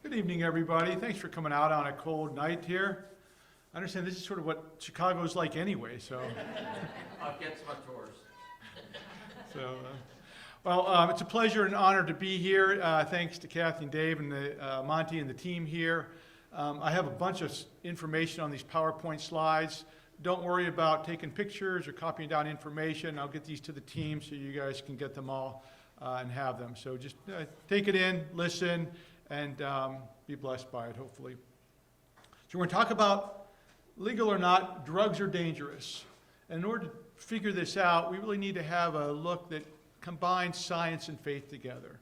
Good evening, everybody. Thanks for coming out on a cold night here. I understand this is sort of what Chicago's like anyway, so. It gets much worse. It's a pleasure and honor to be here. Thanks to Kathy and Dave and Monty and the team here. I have a bunch of information on these PowerPoint slides. Don't worry about taking pictures or copying down information. I'll get these to the team so you guys can get them all and have them. So just take it in, listen, and be blessed by it, hopefully. So we're going to talk about, legal or not, drugs are dangerous. And in order to figure this out, we really need to have a look that combines science and faith together.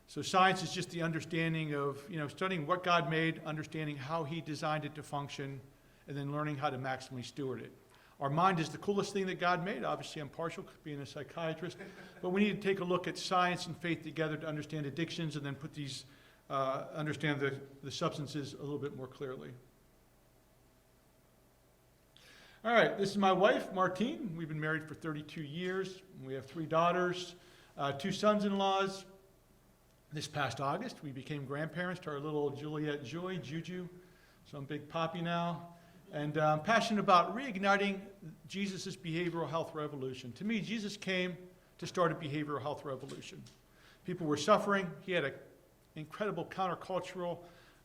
So science is just the understanding of, studying what God made, understanding how he designed it to function, and then learning how to maximally steward it. Our mind is the coolest thing that God made. Obviously, I'm partial, being a psychiatrist. But we need to take a look at science and faith together to understand addictions and then put these, understand the substances a little bit more clearly. All right, this is my wife, Martine. We've been married for 32 years. We have 3 daughters, 2 sons-in-laws. This past August, we became grandparents to our little Juliet Joy, Juju. So I'm big poppy now. And I'm passionate about reigniting Jesus' behavioral health revolution. To me, Jesus came to start a behavioral health revolution. People were suffering. He had an incredible countercultural,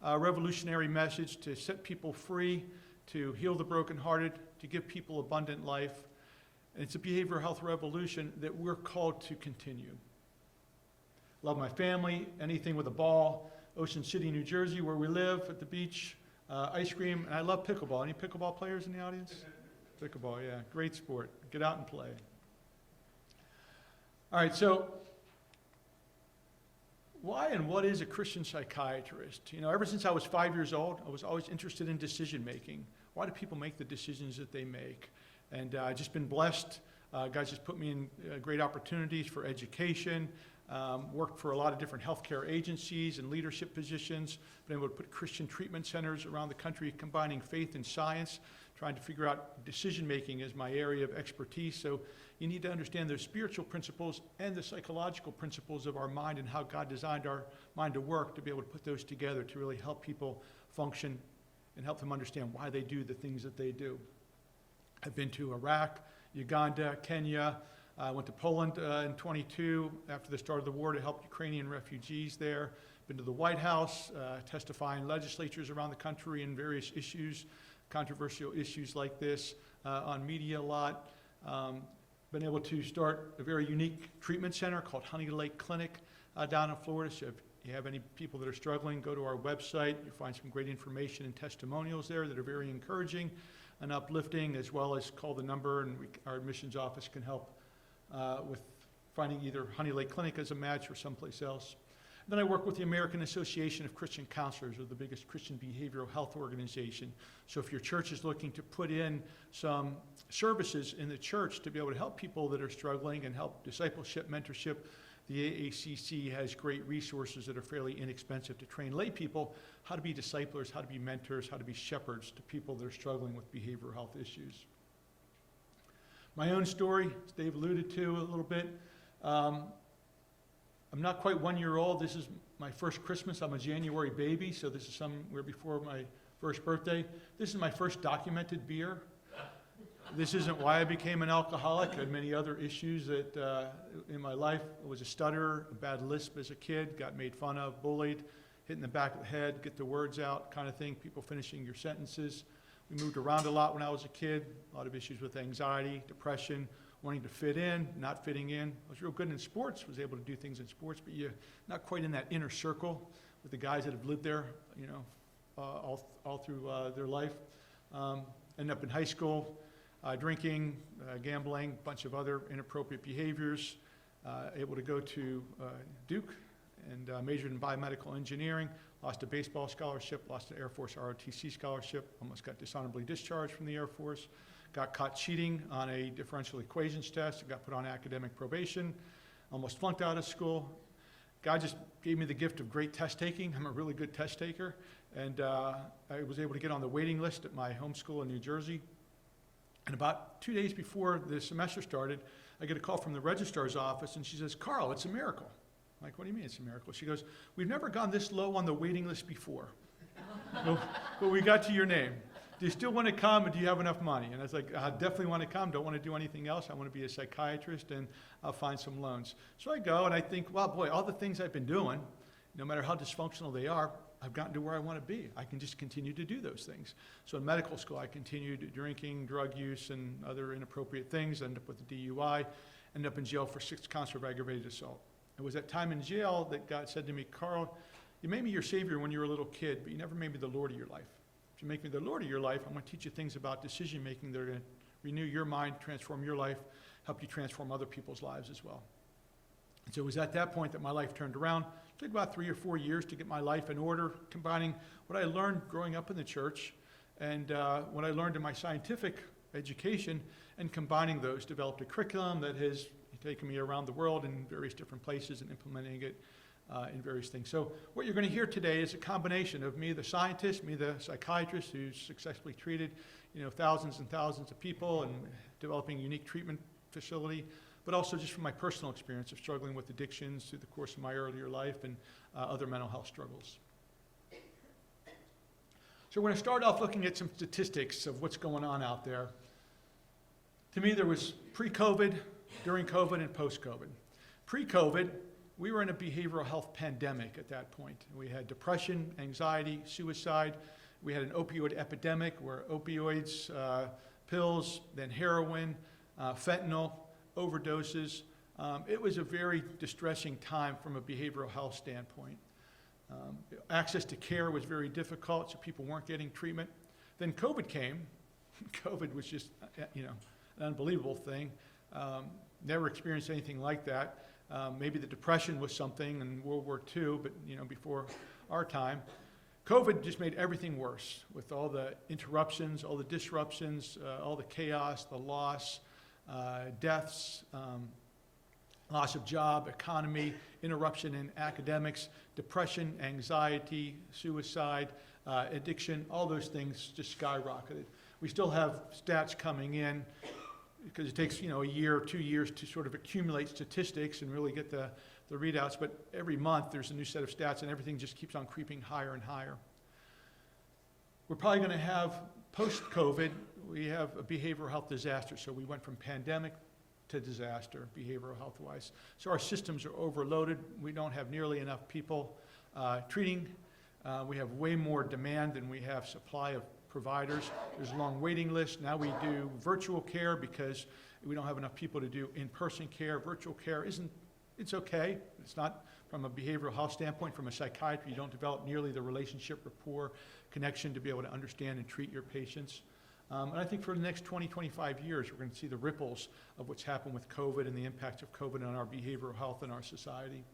revolutionary message to set people free, to heal the brokenhearted, to give people abundant life. And it's a behavioral health revolution that we're called to continue. Love my family, anything with a ball. Ocean City, New Jersey, where we live, at the beach. Ice cream, and I love pickleball. Any pickleball players in the audience? Pickleball, yeah, great sport. Get out and play. All right, so why and what is a Christian psychiatrist? Ever since I was 5 years old, I was always interested in decision making. Why do people make the decisions that they make? And I've just been blessed. God's just put me in great opportunities for education. Worked for a lot of different healthcare agencies and leadership positions, been able to put Christian treatment centers around the country, combining faith and science, trying to figure out decision-making as my area of expertise. So you need to understand the spiritual principles and the psychological principles of our mind and how God designed our mind to work to be able to put those together to really help people function and help them understand why they do the things that they do. I've been to Iraq, Uganda, Kenya. I went to Poland in 22 after the start of the war to help Ukrainian refugees there. Been to the White House, testifying legislatures around the country in various issues, controversial issues like this, on media a lot. Been able to start a very unique treatment center called Honey Lake Clinic down in Florida. So if you have any people that are struggling, go to our website. You'll find some great information and testimonials there that are very encouraging and uplifting, as well as call the number, and our admissions office can help with finding either Honey Lake Clinic as a match or someplace else. Then I work with the American Association of Christian Counselors, or the biggest Christian behavioral health organization. So if your church is looking to put in some services in the church to be able to help people that are struggling and help discipleship, mentorship, the AACC has great resources that are fairly inexpensive to train lay people how to be disciplers, how to be mentors, how to be shepherds to people that are struggling with behavioral health issues. My own story, as Dave alluded to a little bit, I'm not quite 1 year old. This is my first Christmas. I'm a January baby, so this is somewhere before my first birthday. This is my first documented beer. This isn't why I became an alcoholic. I had many other issues that in my life. I was a stutterer, a bad lisp as a kid, got made fun of, bullied, hit in the back of the head, get the words out kind of thing, people finishing your sentences. We moved around a lot when I was a kid, a lot of issues with anxiety, depression, wanting to fit in, not fitting in. I was real good in sports, was able to do things in sports, but you're not quite in that inner circle with the guys that have lived there, all through their life. Ended up in high school, drinking, gambling, a bunch of other inappropriate behaviors. Able to go to Duke and majored in biomedical engineering. Lost a baseball scholarship, lost an Air Force ROTC scholarship, almost got dishonorably discharged from the Air Force, got caught cheating on a differential equations test, got put on academic probation, almost flunked out of school. God just gave me the gift of great test taking. I'm a really good test taker, and I was able to get on the waiting list at my home school in New Jersey. And about 2 days before the semester started, I get a call from the registrar's office, and she says, "Karl, it's a miracle." I'm like, what do you mean it's a miracle? She goes, we've never gone this low on the waiting list before. But we got to your name. Do you still want to come, and do you have enough money? And I was like, I definitely want to come. Don't want to do anything else. I want to be a psychiatrist, and I'll find some loans. So I go, and I think, well, boy, all the things I've been doing, no matter how dysfunctional they are, I've gotten to where I want to be. I can just continue to do those things. So in medical school, I continued drinking, drug use, and other inappropriate things. Ended up with a DUI. Ended up in jail for 6 counts of aggravated assault. It was that time in jail that God said to me, Karl, you made me your Savior when you were a little kid, but you never made me the Lord of your life. If you make me the Lord of your life, I'm going to teach you things about decision making that are going to renew your mind, transform your life, help you transform other people's lives as well. And so it was at that point that my life turned around. It took about 3 or 4 years to get my life in order, combining what I learned growing up in the church and what I learned in my scientific education, and combining those, developed a curriculum that has taken me around the world in various different places and implementing it in various things. So what you're going to hear today is a combination of me, the scientist, me, the psychiatrist, who's successfully treated, thousands and thousands of people and developing a unique treatment facility, but also just from my personal experience of struggling with addictions through the course of my earlier life and other mental health struggles. So we're going to start off looking at some statistics of what's going on out there. To me, there was pre-COVID, during COVID, and post-COVID. Pre-COVID, we were in a behavioral health pandemic at that point. We had depression, anxiety, suicide. We had an opioid epidemic where opioids, pills, then heroin, fentanyl, overdoses. It was a very distressing time from a behavioral health standpoint. Access to care was very difficult, so people weren't getting treatment. Then COVID came. COVID was just, an unbelievable thing. Never experienced anything like that. Maybe the Depression was something in World War II, but before our time. COVID just made everything worse with all the interruptions, all the disruptions, all the chaos, the loss, deaths, loss of job, economy, interruption in academics, depression, anxiety, suicide, addiction, all those things just skyrocketed. We still have stats coming in because it takes a year or 2 years to sort of accumulate statistics and really get the readouts, but every month there's a new set of stats and everything just keeps on creeping higher and higher. We're probably going to have, post-COVID, we have a behavioral health disaster. So we went from pandemic to disaster, behavioral health-wise. So our systems are overloaded. We don't have nearly enough people treating. We have way more demand than we have supply of providers. There's a long waiting list. Now we do virtual care because we don't have enough people to do in-person care. Virtual care it's okay. It's not from a behavioral health standpoint. From a psychiatry, you don't develop nearly the relationship, rapport, connection to be able to understand and treat your patients. And I think for the next 20, 25 years, we're going to see the ripples of what's happened with COVID and the impacts of COVID on our behavioral health and our society.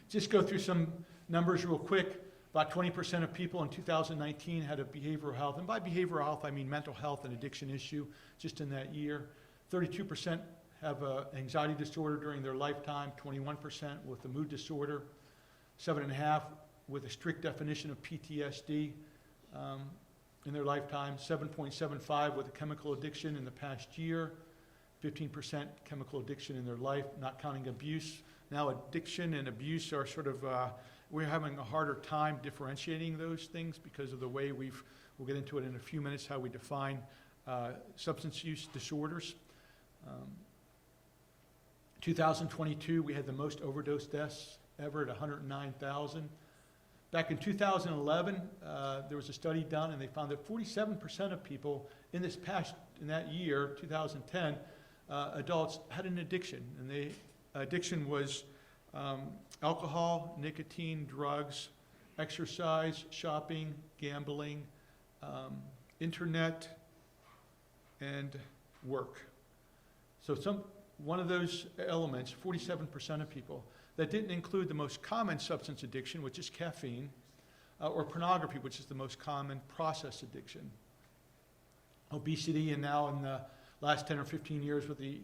Just go through some numbers real quick. About 20% of people in 2019 had a behavioral health, and by behavioral health I mean mental health and addiction issue just in that year. 32% have an anxiety disorder during their lifetime, 21% with a mood disorder, 7.5% with a strict definition of PTSD in their lifetime, 7.75% with a chemical addiction in the past year, 15% chemical addiction in their life, not counting abuse. Now addiction and abuse are sort of, we're having a harder time differentiating those things because of the way we'll get into it in a few minutes, how we define substance use disorders. 2022, we had the most overdose deaths ever at 109,000. Back in 2011, there was a study done, and they found that 47% of people in that year, 2010, adults had an addiction, and the addiction was alcohol, nicotine, drugs, exercise, shopping, gambling, internet, and work. So one of those elements, 47% of people, that didn't include the most common substance addiction, which is caffeine, or pornography, which is the most common process addiction. Obesity, and now in the last 10 or 15 years with the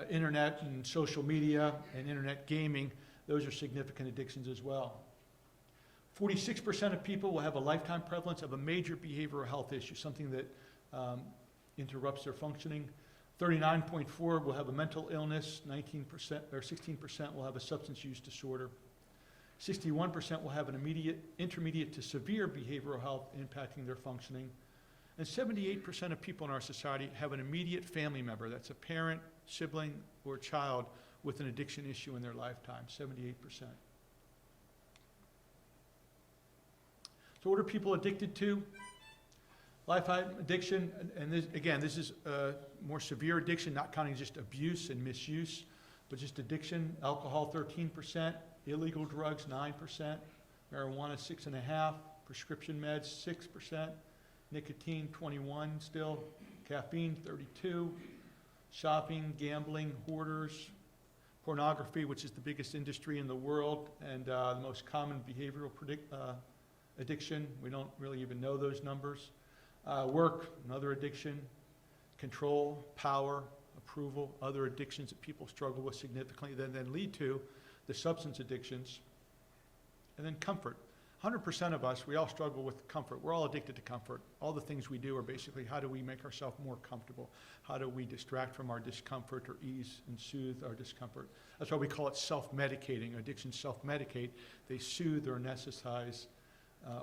internet and social media and internet gaming, those are significant addictions as well. 46% of people will have a lifetime prevalence of a major behavioral health issue, something that interrupts their functioning. 39.4 will have a mental illness, 19% or 16% will have a substance use disorder. 61% will have an intermediate to severe behavioral health impacting their functioning. And 78% of people in our society have an immediate family member, that's a parent, sibling, or child with an addiction issue in their lifetime, 78%. So what are people addicted to? Lifetime addiction, and this is more severe addiction, not counting just abuse and misuse, but just addiction. Alcohol, 13%, illegal drugs, 9%, marijuana, 6.5%, prescription meds, 6%, nicotine, 21% still, caffeine, 32%, shopping, gambling, hoarders, pornography, which is the biggest industry in the world, and the most common behavioral addiction. We don't really even know those numbers. Work, another addiction. Control, power, approval, other addictions that people struggle with significantly that then lead to the substance addictions. And then comfort. 100% of us, we all struggle with comfort. We're all addicted to comfort. All the things we do are basically how do we make ourselves more comfortable? How do we distract from our discomfort or ease and soothe our discomfort? That's why we call it self-medicating. Addictions self-medicate. They soothe or anesthetize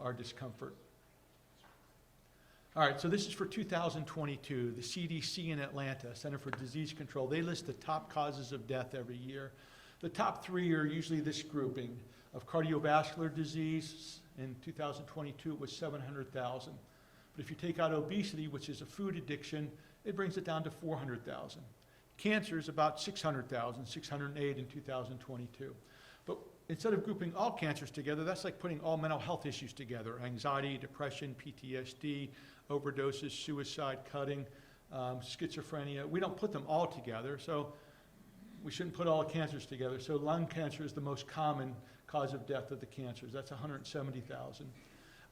our discomfort. All right, so this is for 2022. The CDC in Atlanta, Center for Disease Control, they list the top causes of death every year. The top three are usually this grouping of cardiovascular disease. In 2022, it was 700,000. But if you take out obesity, which is a food addiction, it brings it down to 400,000. Cancer is about 600,000, 608 in 2022. But instead of grouping all cancers together, that's like putting all mental health issues together: anxiety, depression, PTSD, overdoses, suicide, cutting, schizophrenia. We don't put them all together, so we shouldn't put all cancers together. So lung cancer is the most common cause of death of the cancers. That's 170,000.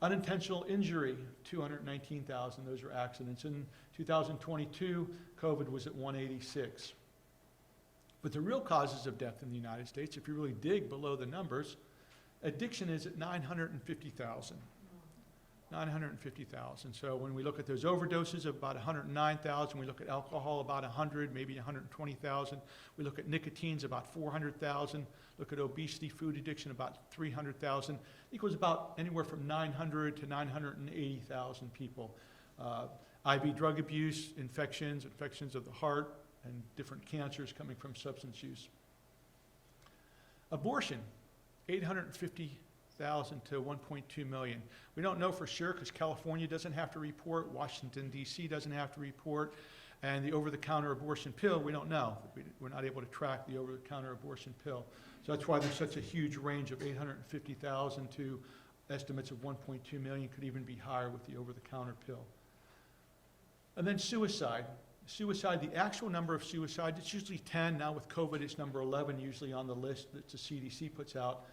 Unintentional injury, 219,000. Those are accidents. In 2022, COVID was at 186. But the real causes of death in the United States, if you really dig below the numbers, addiction is at 950,000. 950,000. So when we look at those overdoses of about 109,000, we look at alcohol about 100, maybe 120,000. We look at nicotine's about 400,000. Look at obesity, food addiction, about 300,000. Equals about anywhere from 900 to 980,000 people. IV drug abuse, infections of the heart, and different cancers coming from substance use. Abortion, 850,000 to 1.2 million. We don't know for sure because California doesn't have to report, Washington, D.C. doesn't have to report, and the over-the-counter abortion pill, we don't know. We're not able to track the over-the-counter abortion pill. So that's why there's such a huge range of 850,000 to estimates of 1.2 million, could even be higher with the over-the-counter pill. And then suicide. Suicide, the actual number of suicides, it's usually 10. Now with COVID, it's number 11 usually on the list that the CDC puts out.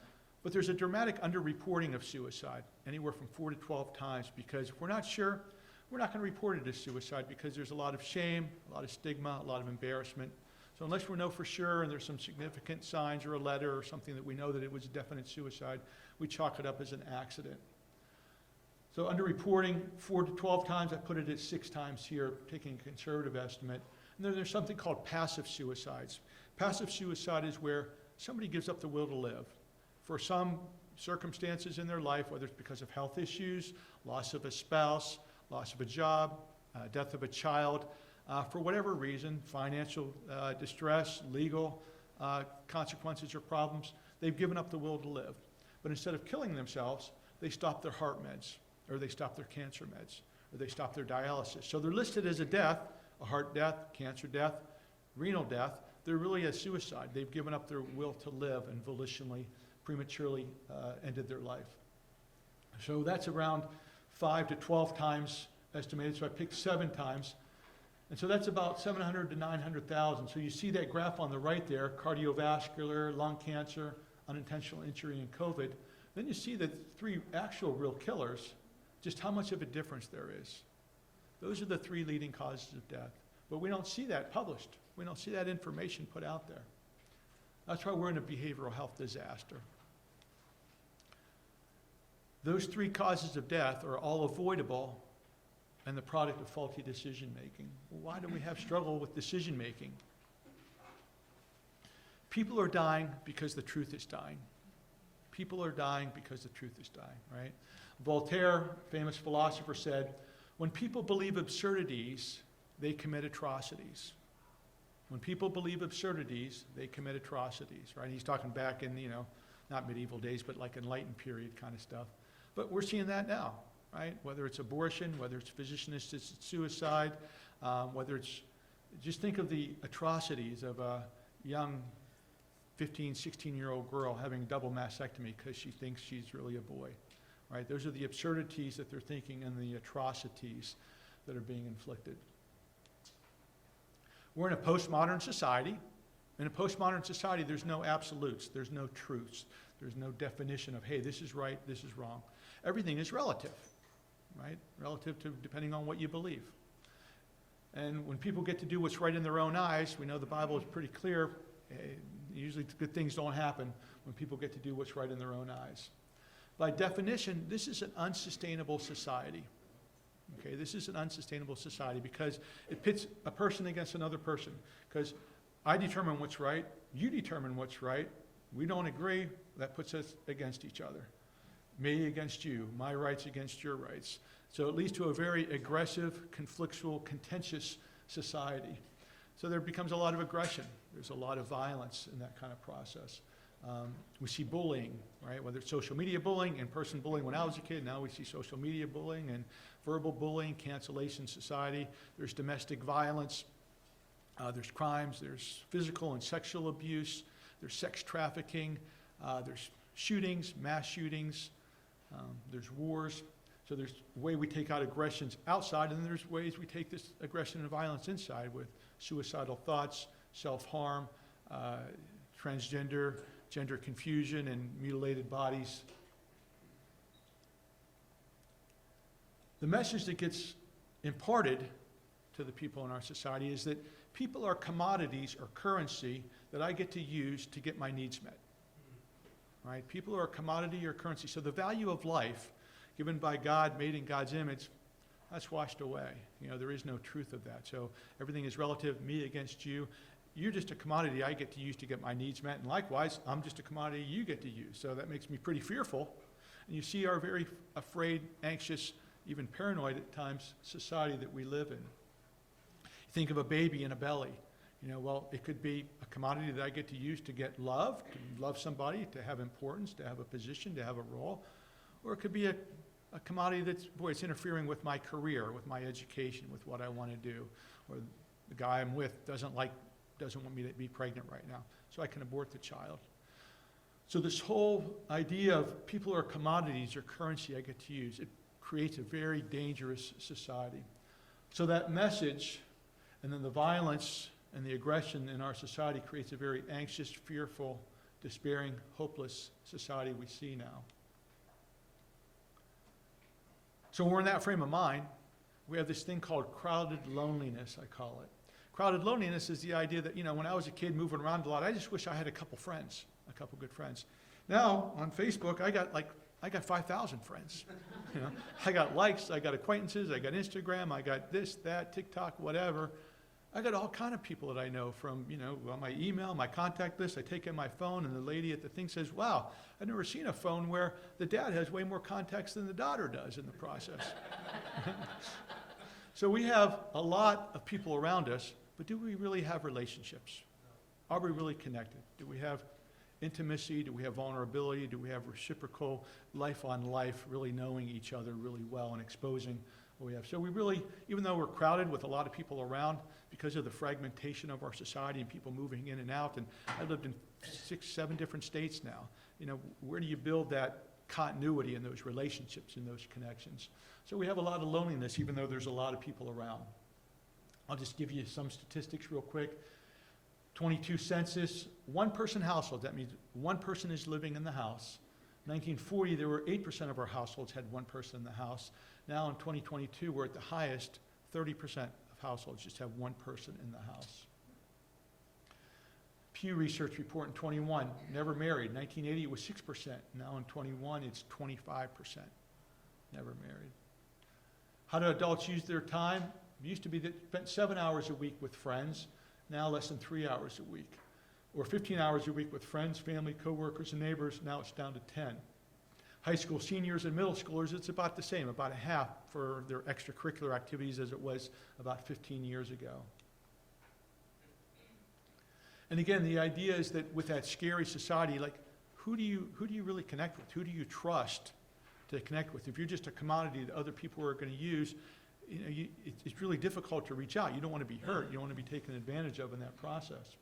But there's a dramatic underreporting of suicide, anywhere from 4 to 12 times, because if we're not sure, we're not going to report it as suicide because there's a lot of shame, a lot of stigma, a lot of embarrassment. So unless we know for sure and there's some significant signs or a letter or something that we know that it was a definite suicide, we chalk it up as an accident. So underreporting 4 to 12 times, I put it at 6 times here, taking a conservative estimate. And then there's something called passive suicides. Passive suicide is where somebody gives up the will to live. For some circumstances in their life, whether it's because of health issues, loss of a spouse, loss of a job, death of a child, for whatever reason, financial distress, legal consequences or problems, they've given up the will to live. But instead of killing themselves, they stop their heart meds, or they stop their cancer meds, or they stop their dialysis. So they're listed as a death, a heart death, cancer death, renal death. They're really a suicide. They've given up their will to live and volitionally, prematurely ended their life. So that's around 5 to 12 times estimated, so I picked 7 times. And so that's about 700 to 900,000. So you see that graph on the right there, cardiovascular, lung cancer, unintentional injury, and COVID. Then you see the 3 actual real killers, just how much of a difference there is. Those are the 3 leading causes of death. But we don't see that published. We don't see that information put out there. That's why we're in a behavioral health disaster. Those 3 causes of death are all avoidable and the product of faulty decision making. Well, why do we have struggle with decision making? People are dying because the truth is dying. People are dying because the truth is dying, right? Voltaire, famous philosopher, said, when people believe absurdities, they commit atrocities. When people believe absurdities, they commit atrocities, right? He's talking back in, not medieval days, but like enlightened period kind of stuff. But we're seeing that now, right? Whether it's abortion, whether it's physician-assisted suicide, whether it's, just think of the atrocities of a young 15, 16-year-old girl having double mastectomy because she thinks she's really a boy, right? Those are the absurdities that they're thinking and the atrocities that are being inflicted. We're in a postmodern society. In a postmodern society, there's no absolutes, there's no truths, there's no definition of, hey, this is right, this is wrong. Everything is relative, right? Relative to depending on what you believe. And when people get to do what's right in their own eyes, we know the Bible is pretty clear, usually good things don't happen when people get to do what's right in their own eyes. By definition, this is an unsustainable society. Okay, this is an unsustainable society because it pits a person against another person. Because I determine what's right, you determine what's right, we don't agree, that puts us against each other. Me against you, my rights against your rights. So it leads to a very aggressive, conflictual, contentious society. So there becomes a lot of aggression. There's a lot of violence in that kind of process. We see bullying, right? Whether it's social media bullying, in-person bullying when I was a kid, now we see social media bullying and verbal bullying, cancellation society. There's domestic violence. There's crimes. There's physical and sexual abuse. There's sex trafficking. There's shootings, mass shootings. There's wars. So there's a way we take out aggressions outside, and then there's ways we take this aggression and violence inside with suicidal thoughts, self-harm, transgender, gender confusion, and mutilated bodies. The message that gets imparted to the people in our society is that people are commodities or currency that I get to use to get my needs met. Right? People are a commodity or currency. So the value of life given by God, made in God's image, that's washed away. There is no truth of that. So everything is relative, me against you. You're just a commodity I get to use to get my needs met. And likewise, I'm just a commodity you get to use. So that makes me pretty fearful. And you see our very afraid, anxious, even paranoid at times society that we live in. You think of a baby in a belly. Well, it could be a commodity that I get to use to get love, to love somebody, to have importance, to have a position, to have a role. Or it could be a commodity that's, it's interfering with my career, with my education, with what I want to do. Or the guy I'm with doesn't want me to be pregnant right now, so I can abort the child. So this whole idea of people are commodities or currency I get to use, it creates a very dangerous society. So that message, and then the violence and the aggression in our society creates a very anxious, fearful, despairing, hopeless society we see now. So when we're in that frame of mind, we have this thing called crowded loneliness, I call it. Crowded loneliness is the idea that, when I was a kid moving around a lot, I just wish I had a couple friends, a couple good friends. Now, on Facebook, I got 5,000 friends. I got likes, I got acquaintances, I got Instagram, I got this, that, TikTok, whatever. I got all kind of people that I know from, my email, my contact list. I take in my phone, and the lady at the thing says, wow, I've never seen a phone where the dad has way more contacts than the daughter does in the process. So we have a lot of people around us, but do we really have relationships? Are we really connected? Do we have intimacy? Do we have vulnerability? Do we have reciprocal life on life, really knowing each other really well and exposing what we have? So we really, even though we're crowded with a lot of people around, because of the fragmentation of our society and people moving in and out, and I've lived in 6, 7 different states now, where do you build that continuity in those relationships, in those connections? So we have a lot of loneliness, even though there's a lot of people around. I'll just give you some statistics real quick. 22 census, 1-person household. That means one person is living in the house. 1940, there were 8% of our households had one person in the house. Now in 2022, we're at the highest, 30% of households just have one person in the house. Pew Research report in 21, never married. 1980, it was 6%. Now in 21, it's 25%, never married. How do adults use their time? It used to be that spent 7 hours a week with friends, now less than 3 hours a week. Or 15 hours a week with friends, family, coworkers, and neighbors, now it's down to 10. High school seniors and middle schoolers, it's about the same, about a half for their extracurricular activities as it was about 15 years ago. And again, the idea is that with that scary society, like, who do you really connect with? Who do you trust to connect with? If you're just a commodity that other people are going to use, it's really difficult to reach out. You don't want to be hurt. You don't want to be taken advantage of in that process.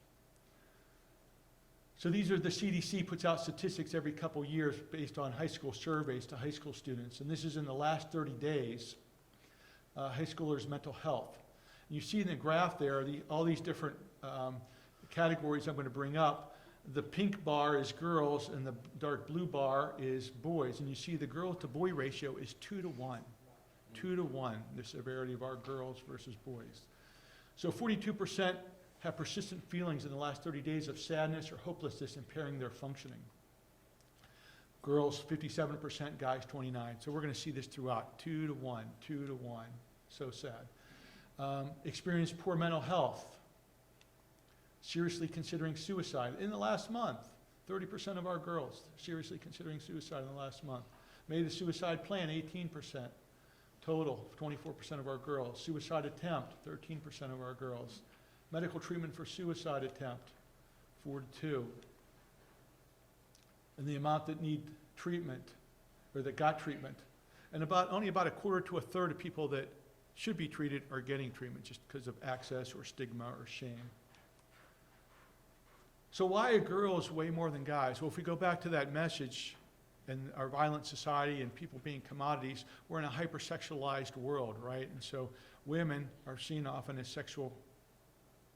So these are the CDC puts out statistics every couple years based on high school surveys to high school students. And this is in the last 30 days, high schoolers' mental health. And you see in the graph there all these different categories I'm going to bring up. The pink bar is girls and the dark blue bar is boys. And you see the girl to boy ratio is 2 to 1. 2 to 1, the severity of our girls versus boys. So 42% have persistent feelings in the last 30 days of sadness or hopelessness impairing their functioning. Girls, 57%, guys, 29%. So we're going to see this throughout, 2 to 1, 2 to 1. So sad. Experience poor mental health. Seriously considering suicide. In the last month, 30% of our girls seriously considering suicide in the last month. Made the suicide plan, 18%. Total, 24% of our girls. Suicide attempt, 13% of our girls. Medical treatment for suicide attempt, 4 to 2. And the amount that need treatment, or that got treatment. And only about a quarter to a third of people that should be treated are getting treatment just because of access or stigma or shame. So why are girls way more than guys? Well, if we go back to that message and our violent society and people being commodities, we're in a hypersexualized world, right? And so women are seen often as sexual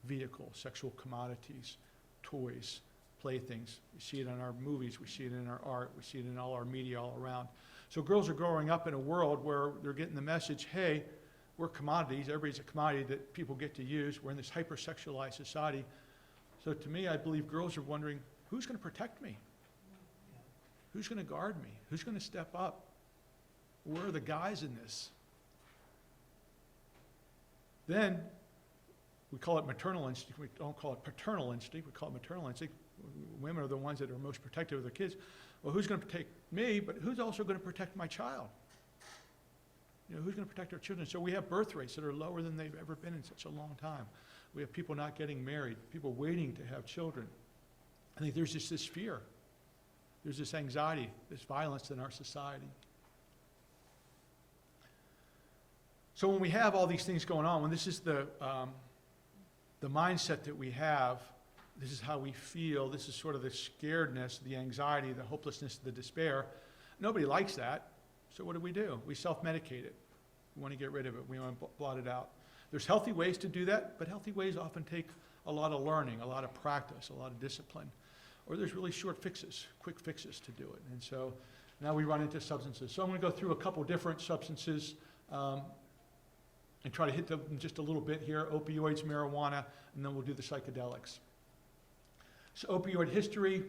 vehicles, sexual commodities, toys, playthings. We see it in our movies, we see it in our art, we see it in all our media all around. So girls are growing up in a world where they're getting the message, hey, we're commodities, everybody's a commodity that people get to use. We're in this hypersexualized society. So to me, I believe girls are wondering, who's going to protect me? Who's going to guard me? Who's going to step up? Where are the guys in this? Then, we call it maternal instinct. We don't call it paternal instinct. We call it maternal instinct. Women are the ones that are most protective of their kids. Well, who's going to protect me, but who's also going to protect my child? You know, who's going to protect our children? So we have birth rates that are lower than they've ever been in such a long time. We have people not getting married, people waiting to have children. I think there's just this fear. There's this anxiety, this violence in our society. So when we have all these things going on, when this is the mindset that we have, this is how we feel, this is sort of the scaredness, the anxiety, the hopelessness, the despair. Nobody likes that. So what do? We self-medicate it. We want to get rid of it. We want to blot it out. There's healthy ways to do that, but healthy ways often take a lot of learning, a lot of practice, a lot of discipline. Or there's really short fixes, quick fixes to do it. And so now we run into substances. So I'm going to go through a couple different substances and try to hit them just a little bit here, opioids, marijuana, and then we'll do the psychedelics. So opioid history,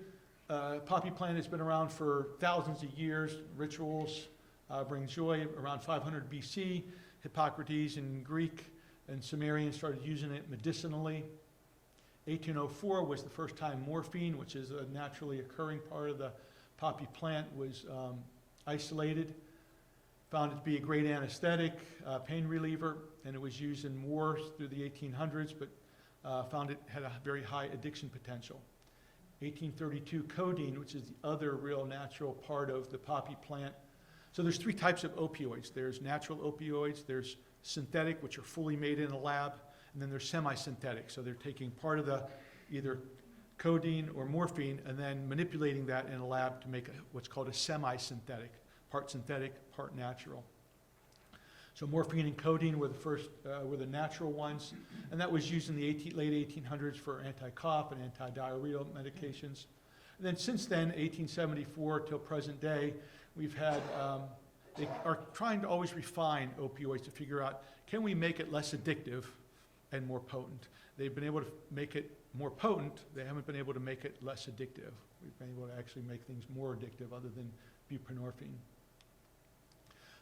poppy plant has been around for thousands of years. Rituals bring joy. Around 500 BC, Hippocrates in Greek and Sumerians started using it medicinally. 1804 was the first time morphine, which is a naturally occurring part of the poppy plant, was isolated. Found it to be a great anesthetic, pain reliever, and it was used in wars through the 1800s, but found it had a very high addiction potential. 1832, codeine, which is the other real natural part of the poppy plant. So there's 3 types of opioids. There's natural opioids, there's synthetic, which are fully made in a lab, and then there's semi-synthetic. So they're taking part of the either codeine or morphine and then manipulating that in a lab to make what's called a semi-synthetic, part synthetic, part natural. So morphine and codeine were the first, were the natural ones, and that was used in the late 1800s for anti-cough and anti-diarrheal medications. And then since then, 1874 till present day, we've had, they are trying to always refine opioids to figure out, can we make it less addictive and more potent? They've been able to make it more potent, they haven't been able to make it less addictive. We've been able to actually make things more addictive other than buprenorphine.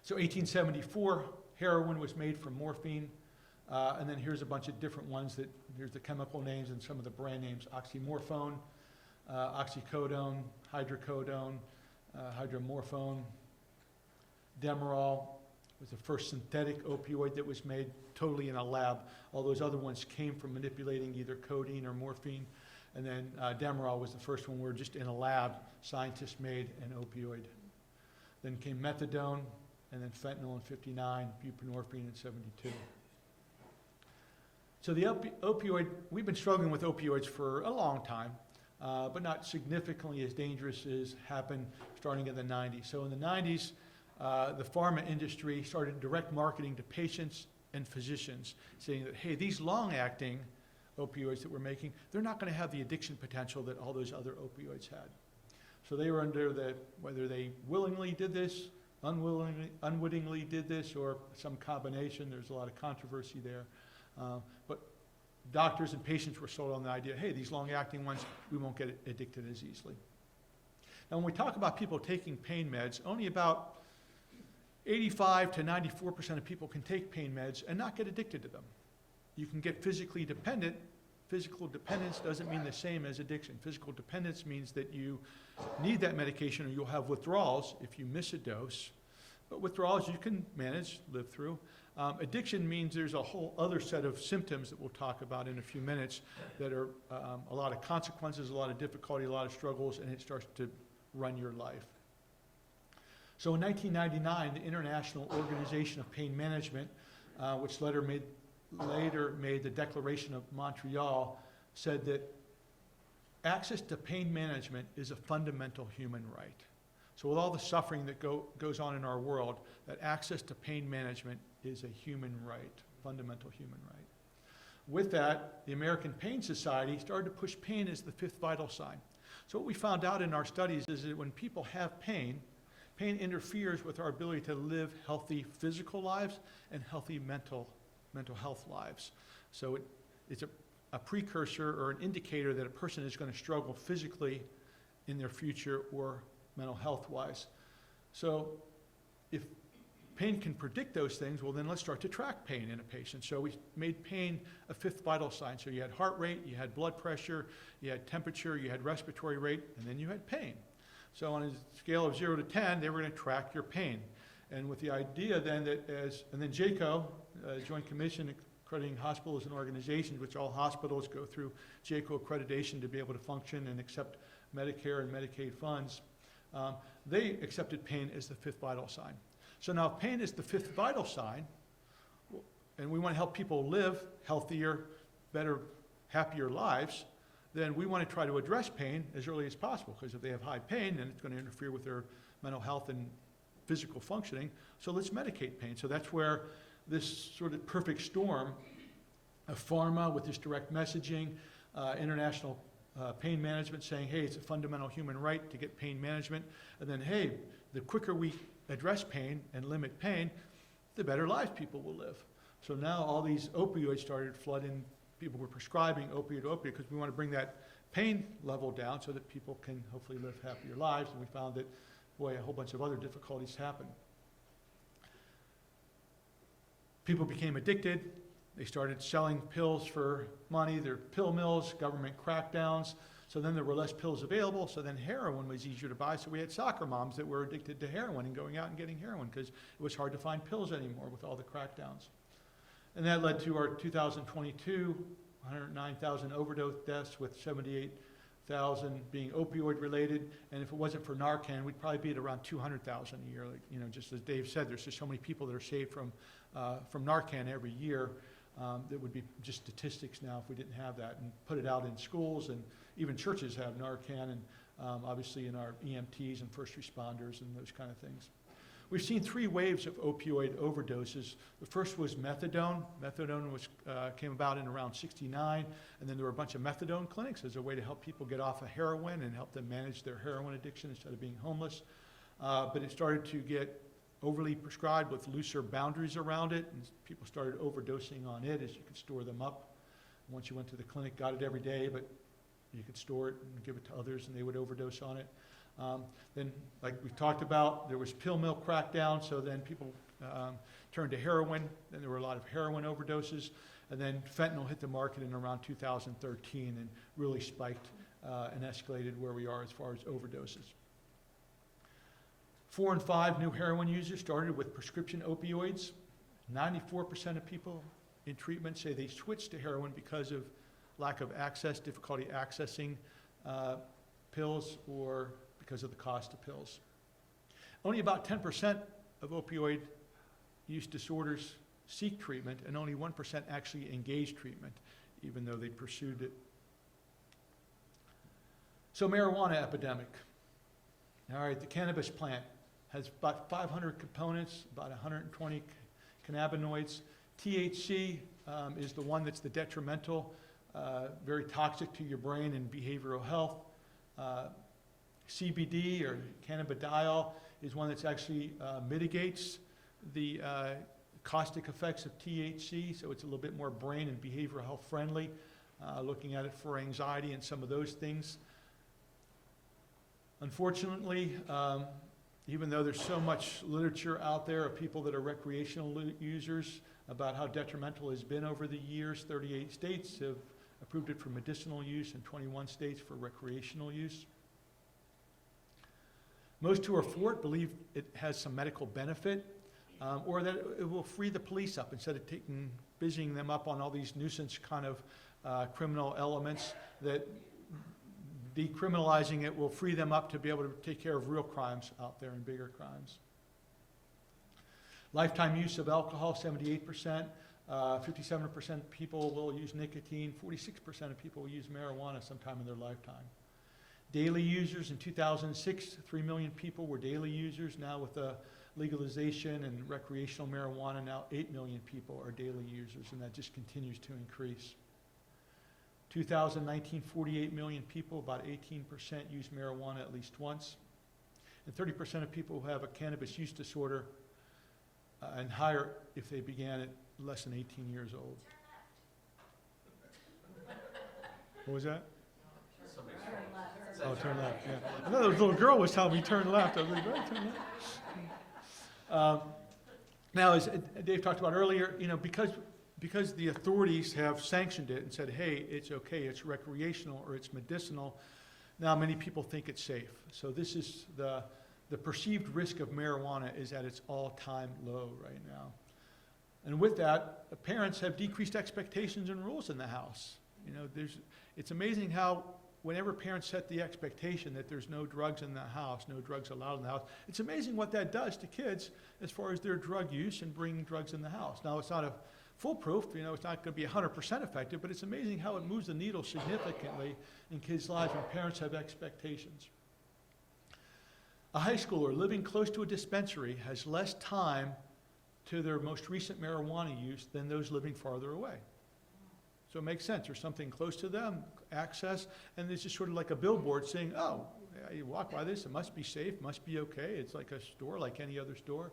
So 1874, Heroin was made from morphine. And then here's a bunch of different ones that, here's the chemical names and some of the brand names: oxymorphone, oxycodone, hydrocodone, hydromorphone. Demerol was the first synthetic opioid that was made totally in a lab. All those other ones came from manipulating either codeine or morphine. And then Demerol was the first one where just in a lab, scientists made an opioid. Then came methadone, and then fentanyl in 59, buprenorphine in 72. So the opioid, we've been struggling with opioids for a long time, but not significantly as dangerous as happened starting in the 90s. So in the 90s, the pharma industry started direct marketing to patients and physicians, saying that, hey, these long-acting opioids that we're making, they're not going to have the addiction potential that all those other opioids had. So they were under the, whether they willingly did this, unwittingly did this, or some combination. There's a lot of controversy there. But doctors and patients were sold on the idea, hey, these long-acting ones, we won't get addicted as easily. Now, when we talk about people taking pain meds, only about 85 to 94% of people can take pain meds and not get addicted to them. You can get physically dependent. Physical dependence doesn't mean the same as addiction. Physical dependence means that you need that medication or you'll have withdrawals if you miss a dose. But withdrawals you can manage, live through. Addiction means there's a whole other set of symptoms that we'll talk about in a few minutes that are a lot of consequences, a lot of difficulty, a lot of struggles, and it starts to run your life. So in 1999, the International Organization of Pain Management, which later made the Declaration of Montreal, said that access to pain management is a fundamental human right. So with all the suffering that goes on in our world, that access to pain management is a human right, fundamental human right. With that, the American Pain Society started to push pain as the fifth vital sign. So what we found out in our studies is that when people have pain, pain interferes with our ability to live healthy physical lives and healthy mental health lives. So it's a precursor or an indicator that a person is going to struggle physically in their future or mental health-wise. So if pain can predict those things, well, then let's start to track pain in a patient. So we made pain a fifth vital sign. So you had heart rate, you had blood pressure, you had temperature, you had respiratory rate, and then you had pain. So on a scale of 0 to 10, they were going to track your pain. And with the idea then that and then JCAHO, Joint Commission Accrediting Hospitals and Organizations, which all hospitals go through JCAHO accreditation to be able to function and accept Medicare and Medicaid funds, they accepted pain as the fifth vital sign. So now if pain is the fifth vital sign, and we want to help people live healthier, better, happier lives, then we want to try to address pain as early as possible, because if they have high pain, then it's going to interfere with their mental health and physical functioning. So let's medicate pain. So that's where this sort of perfect storm of pharma with this direct messaging, international pain management saying, hey, it's a fundamental human right to get pain management, and then, hey, the quicker we address pain and limit pain, the better lives people will live. So now all these opioids started flooding. People were prescribing opioid because we want to bring that pain level down so that people can hopefully live happier lives. And we found that, boy, a whole bunch of other difficulties happened. People became addicted. They started selling pills for money. There were pill mills, government crackdowns. So then there were less pills available. So then heroin was easier to buy. So we had soccer moms that were addicted to heroin and going out and getting heroin because it was hard to find pills anymore with all the crackdowns. And that led to our 2022, 109,000 overdose deaths with 78,000 being opioid related. And if it wasn't for Narcan, we'd probably be at around 200,000 a year. Like, you know, just as Dave said, there's just so many people that are saved from Narcan every year. That would be just statistics now if we didn't have that, and put it out in schools, and even churches have Narcan, and obviously in our EMTs and first responders and those kind of things. We've seen 3 waves of opioid overdoses. The first was methadone. Methadone came about in around 69, and then there were a bunch of methadone clinics as a way to help people get off of heroin and help them manage their heroin addiction instead of being homeless. But it started to get overly prescribed with looser boundaries around it, and people started overdosing on it as you could store them up. Once you went to the clinic, got it every day, but you could store it and give it to others, and they would overdose on it. Then, like we talked about, there was pill mill crackdown, so then people turned to heroin. Then there were a lot of heroin overdoses. And then fentanyl hit the market in around 2013 and really spiked and escalated where we are as far as overdoses. 4 in 5 new heroin users started with prescription opioids. 94% of people in treatment say they switched to heroin because of lack of access, difficulty accessing pills, or because of the cost of pills. Only about 10% of opioid use disorders seek treatment, and only 1% actually engage treatment, even though they pursued it. So marijuana epidemic. All right, the cannabis plant has about 500 components, about 120 cannabinoids. THC is the one that's the detrimental, very toxic to your brain and behavioral health. CBD, or cannabidiol, is one that's actually mitigates the caustic effects of THC, so it's a little bit more brain and behavioral health friendly, looking at it for anxiety and some of those things. Unfortunately, even though there's so much literature out there of people that are recreational users about how detrimental it has been over the years, 38 states have approved it for medicinal use and 21 states for recreational use. Most who are for it believe it has some medical benefit, or that it will free the police up instead of busying them up on all these nuisance kind of criminal elements, that decriminalizing it will free them up to be able to take care of real crimes out there and bigger crimes. Lifetime use of alcohol, 78%. 57% of people will use nicotine. 46% of people will use marijuana sometime in their lifetime. Daily users in 2006, 3 million people were daily users. Now with the legalization and recreational marijuana, now 8 million people are daily users, and that just continues to increase. 2019, 48 million people, about 18% use marijuana at least once. And 30% of people who have a cannabis use disorder and higher if they began at less than 18 years old. What was that? Oh, turn left, yeah. I thought this little girl was telling me turn left. I was like, right, turn left. Now, as Dave talked about earlier, because the authorities have sanctioned it and said, hey, it's okay, it's recreational or it's medicinal, now many people think it's safe. So this is the perceived risk of marijuana is at its all-time low right now. And with that, parents have decreased expectations and rules in the house. It's amazing how whenever parents set the expectation that there's no drugs in the house, no drugs allowed in the house, it's amazing what that does to kids as far as their drug use and bringing drugs in the house. Now, it's not a foolproof, it's not going to be 100% effective, but it's amazing how it moves the needle significantly in kids' lives when parents have expectations. A high schooler living close to a dispensary has less time to their most recent marijuana use than those living farther away. So it makes sense. There's something close to them, access, and it's just sort of like a billboard saying, oh, you walk by this, it must be safe, must be okay. It's like a store, like any other store.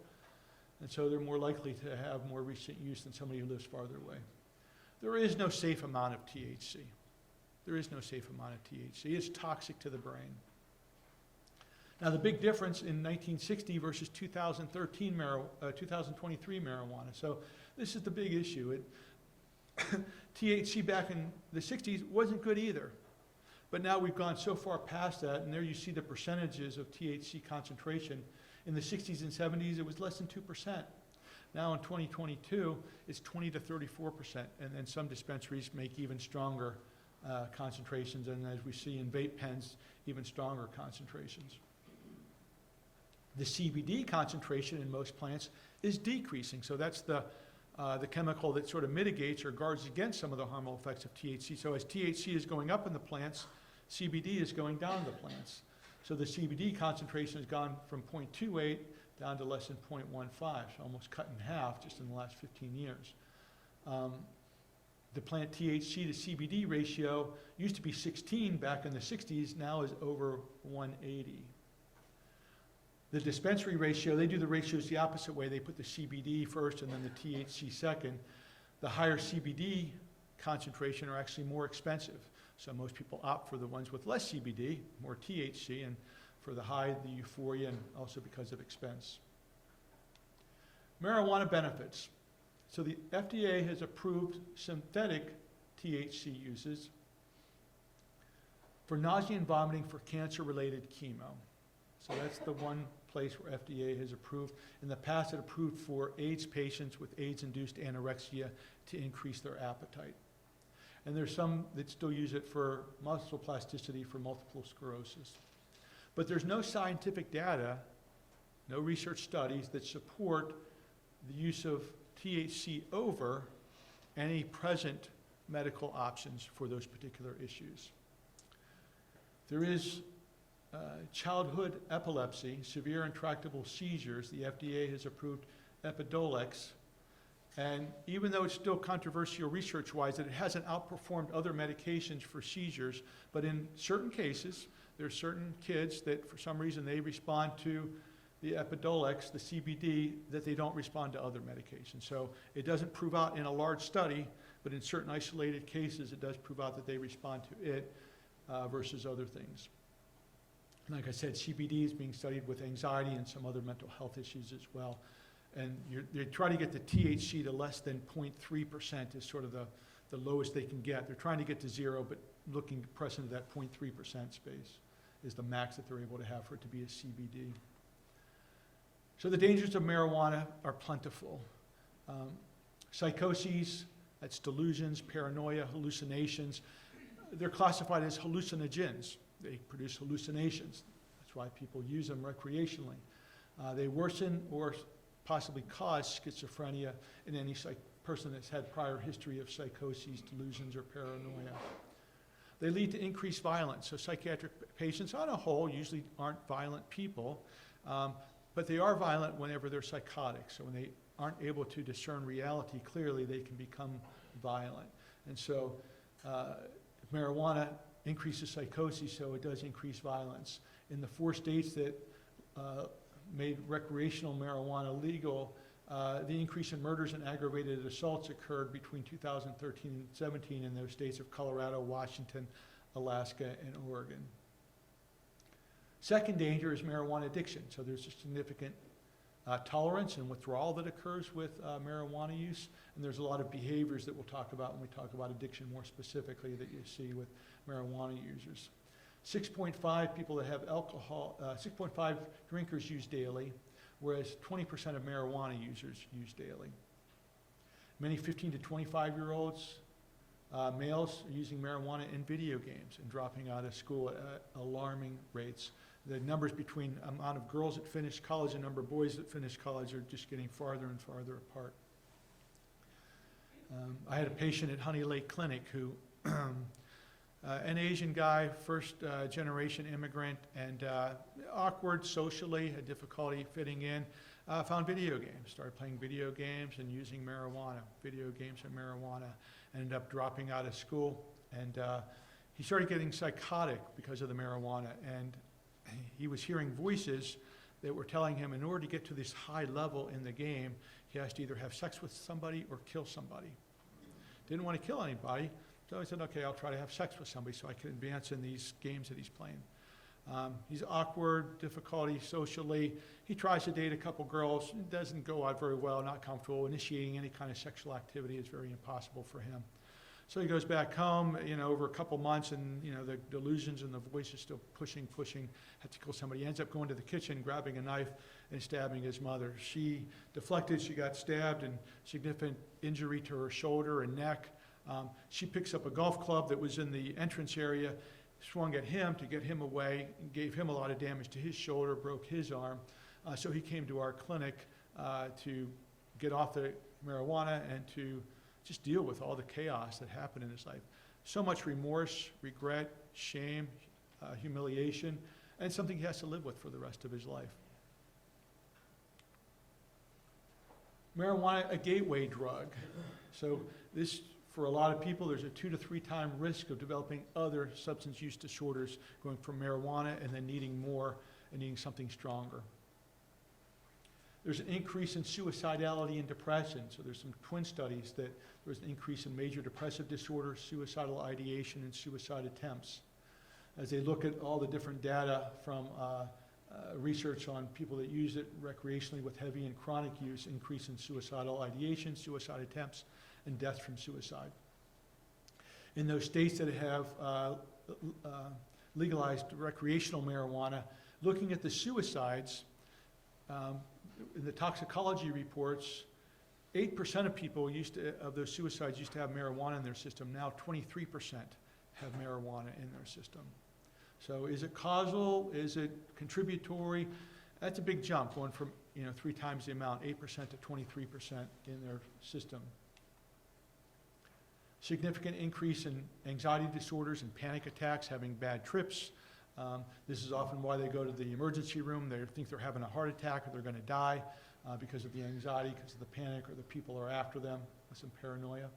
And so they're more likely to have more recent use than somebody who lives farther away. There is no safe amount of THC. There is no safe amount of THC. It's toxic to the brain. Now, the big difference in 1960 versus 2023 marijuana. So this is the big issue. THC back in the 60s wasn't good either. But now we've gone so far past that, and there you see the percentages of THC concentration. In the 60s and 70s, it was less than 2%. Now in 2022, it's 20 to 34%, and then some dispensaries make even stronger concentrations, and as we see in vape pens, even stronger concentrations. The CBD concentration in most plants is decreasing, so that's the chemical that sort of mitigates or guards against some of the harmful effects of THC. So as THC is going up in the plants, CBD is going down in the plants. So the CBD concentration has gone from 0.28 down to less than 0.15, so almost cut in half just in the last 15 years. The plant THC to CBD ratio used to be 16 back in the 60s, now is over 180. The dispensary ratio, they do the ratios the opposite way. They put the CBD first and then the THC second. The higher CBD concentration are actually more expensive. So most people opt for the ones with less CBD, more THC, and for the high, the euphoria, and also because of expense. Marijuana benefits. So the FDA has approved synthetic THC uses for nausea and vomiting for cancer-related chemo. So that's the one place where FDA has approved. In the past, it approved for AIDS patients with AIDS-induced anorexia to increase their appetite. And there's some that still use it for muscle plasticity for multiple sclerosis. But there's no scientific data, no research studies that support the use of THC over any present medical options for those particular issues. There is childhood epilepsy, severe intractable seizures. The FDA has approved Epidiolex. And even though it's still controversial research-wise that it hasn't outperformed other medications for seizures, but in certain cases, there are certain kids that for some reason they respond to the Epidiolex, the CBD, that they don't respond to other medications. So it doesn't prove out in a large study, but in certain isolated cases, it does prove out that they respond to it versus other things. Like I said, CBD is being studied with anxiety and some other mental health issues as well. And they try to get the THC to less than 0.3% is sort of the lowest they can get. They're trying to get to 0, but looking to press into that 0.3% space is the max that they're able to have for it to be a CBD. So the dangers of marijuana are plentiful. Psychoses, that's delusions, paranoia, hallucinations. They're classified as hallucinogens. They produce hallucinations. That's why people use them recreationally. They worsen or possibly cause schizophrenia in any person that's had prior history of psychoses, delusions, or paranoia. They lead to increased violence. So psychiatric patients on a whole usually aren't violent people, but they are violent whenever they're psychotic. So when they aren't able to discern reality clearly, they can become violent. And so marijuana increases psychosis, so it does increase violence. In the 4 states that made recreational marijuana legal, the increase in murders and aggravated assaults occurred between 2013 and 17 in those states of Colorado, Washington, Alaska, and Oregon. Second danger is marijuana addiction. So there's a significant tolerance and withdrawal that occurs with marijuana use, and there's a lot of behaviors that we'll talk about when we talk about addiction more specifically that you see with marijuana users. 6.5 people that have alcohol, 6.5 drinkers use daily, whereas 20% of marijuana users use daily. Many 15 to 25-year-olds, males are using marijuana in video games and dropping out of school at alarming rates. The numbers between amount of girls that finish college and number of boys that finish college are just getting farther and farther apart. I had a patient at Honey Lake Clinic who, an Asian guy, first generation immigrant, and awkward socially, had difficulty fitting in, found video games, started playing video games and using marijuana, video games and marijuana, ended up dropping out of school, and he started getting psychotic because of the marijuana, and he was hearing voices that were telling him in order to get to this high level in the game, he has to either have sex with somebody or kill somebody. Didn't want to kill anybody, so I said, okay, I'll try to have sex with somebody so I can advance in these games that he's playing. He's awkward, difficulty socially. He tries to date a couple girls. It doesn't go out very well, not comfortable. Initiating any kind of sexual activity is very impossible for him. So he goes back home, over a couple months, and, the delusions and the voice is still pushing, had to kill somebody. He ends up going to the kitchen, grabbing a knife, and stabbing his mother. She deflected, she got stabbed, and significant injury to her shoulder and neck. She picks up a golf club that was in the entrance area, swung at him to get him away, and gave him a lot of damage to his shoulder, broke his arm. So he came to our clinic to get off the marijuana and to just deal with all the chaos that happened in his life. So much remorse, regret, shame, humiliation, and something he has to live with for the rest of his life. Marijuana, a gateway drug. So this, for a lot of people, there's a 2 to 3 time risk of developing other substance use disorders, going from marijuana and then needing more and needing something stronger. There's an increase in suicidality and depression. So there's some twin studies that there was an increase in major depressive disorder, suicidal ideation, and suicide attempts. As they look at all the different data from research on people that use it recreationally with heavy and chronic use, increase in suicidal ideation, suicide attempts, and deaths from suicide. In those states that have legalized recreational marijuana, looking at the suicides, in the toxicology reports, 8% of people of those suicides used to have marijuana in their system. Now 23% have marijuana in their system. So is it causal? Is it contributory? That's a big jump, going from 3 times the amount, 8% to 23% in their system. Significant increase in anxiety disorders and panic attacks, having bad trips. This is often why they go to the emergency room. They think they're having a heart attack or they're going to die because of the anxiety, because of the panic, or the people are after them with some paranoia.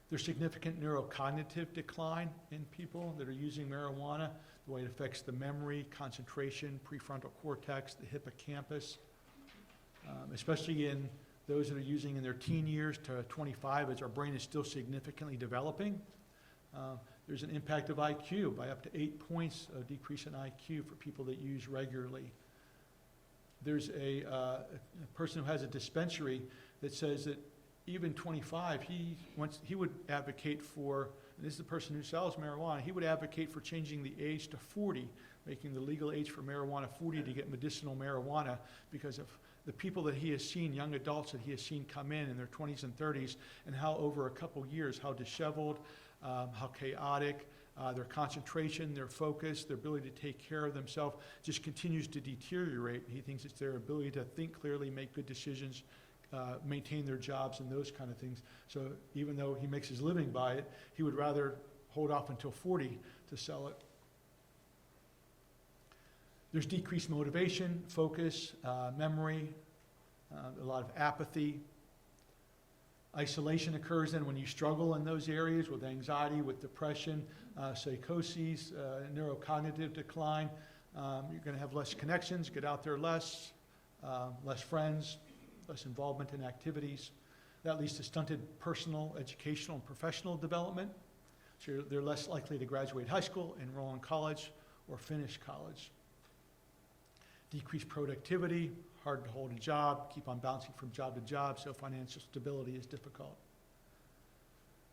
There's significant neurocognitive decline in people that are using marijuana, the way it affects the memory, concentration, prefrontal cortex, the hippocampus, especially in those that are using in their teen years to 25, as our brain is still significantly developing. There's an impact of IQ by up to 8 points of decrease in IQ for people that use regularly. There's a person who has a dispensary that says that even 25, he would advocate for, and this is the person who sells marijuana, he would advocate for changing the age to 40, making the legal age for marijuana 40 to get medicinal marijuana, because of the people that he has seen, young adults that he has seen come in their 20s and 30s, and how over a couple years, how disheveled, how chaotic, their concentration, their focus, their ability to take care of themselves just continues to deteriorate. He thinks it's their ability to think clearly, make good decisions, maintain their jobs and those kind of things. So even though he makes his living by it, he would rather hold off until 40 to sell it. There's decreased motivation, focus, memory, a lot of apathy. Isolation occurs then when you struggle in those areas with anxiety, with depression, psychoses, neurocognitive decline. You're going to have less connections, get out there less, less friends, less involvement in activities. That leads to stunted personal, educational, and professional development. So they're less likely to graduate high school, enroll in college, or finish college. Decreased productivity, hard to hold a job, keep on bouncing from job to job, so financial stability is difficult.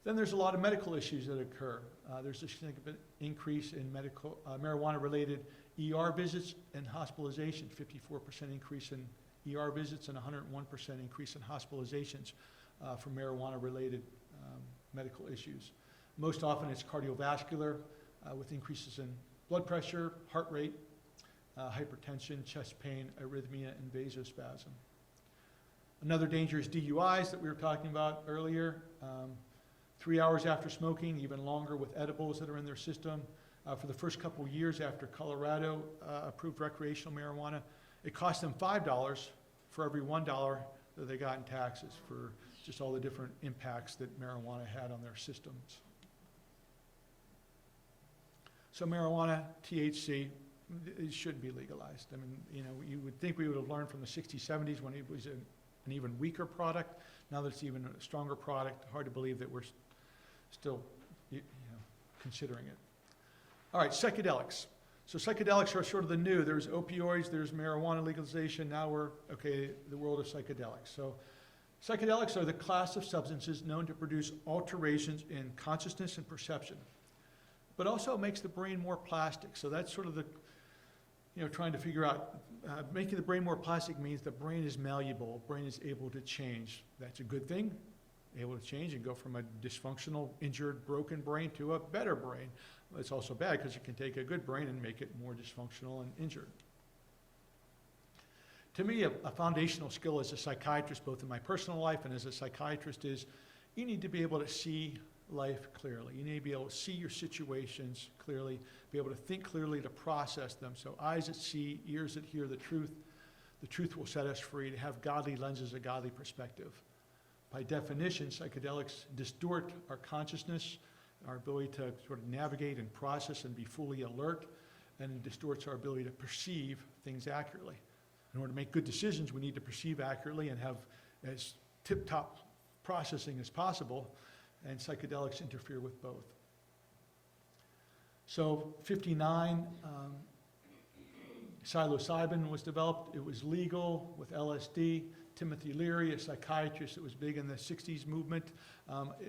Then there's a lot of medical issues that occur. There's a significant increase in marijuana-related ER visits and hospitalization, 54% increase in ER visits and 101% increase in hospitalizations for marijuana-related medical issues. Most often it's cardiovascular with increases in blood pressure, heart rate, hypertension, chest pain, arrhythmia, and vasospasm. Another danger is DUIs that we were talking about earlier. 3 hours after smoking, even longer with edibles that are in their system. For the first couple years after Colorado approved recreational marijuana, it cost them $5 for every $1 that they got in taxes for just all the different impacts that marijuana had on their systems. So marijuana, THC, it should be legalized. I mean, you would think we would have learned from the 60s, 70s when it was an even weaker product. Now that it's even a stronger product, hard to believe that we're still considering it. All right, psychedelics. So psychedelics are sort of the new. There's opioids, there's marijuana legalization. Now we're, the world of psychedelics. So psychedelics are the class of substances known to produce alterations in consciousness and perception, but also it makes the brain more plastic. So that's sort of the, trying to figure out, making the brain more plastic means the brain is malleable, brain is able to change. That's a good thing, able to change and go from a dysfunctional, injured, broken brain to a better brain. It's also bad because you can take a good brain and make it more dysfunctional and injured. To me, a foundational skill as a psychiatrist, both in my personal life and as a psychiatrist, is you need to be able to see life clearly. You need to be able to see your situations clearly, be able to think clearly, to process them. So eyes that see, ears that hear the truth will set us free, to have godly lenses, a godly perspective. By definition, psychedelics distort our consciousness, our ability to sort of navigate and process and be fully alert, and it distorts our ability to perceive things accurately. In order to make good decisions, we need to perceive accurately and have as tip-top processing as possible, and psychedelics interfere with both. So 59 Psilocybin was developed. It was legal with LSD. Timothy Leary, a psychiatrist that was big in the 60s movement.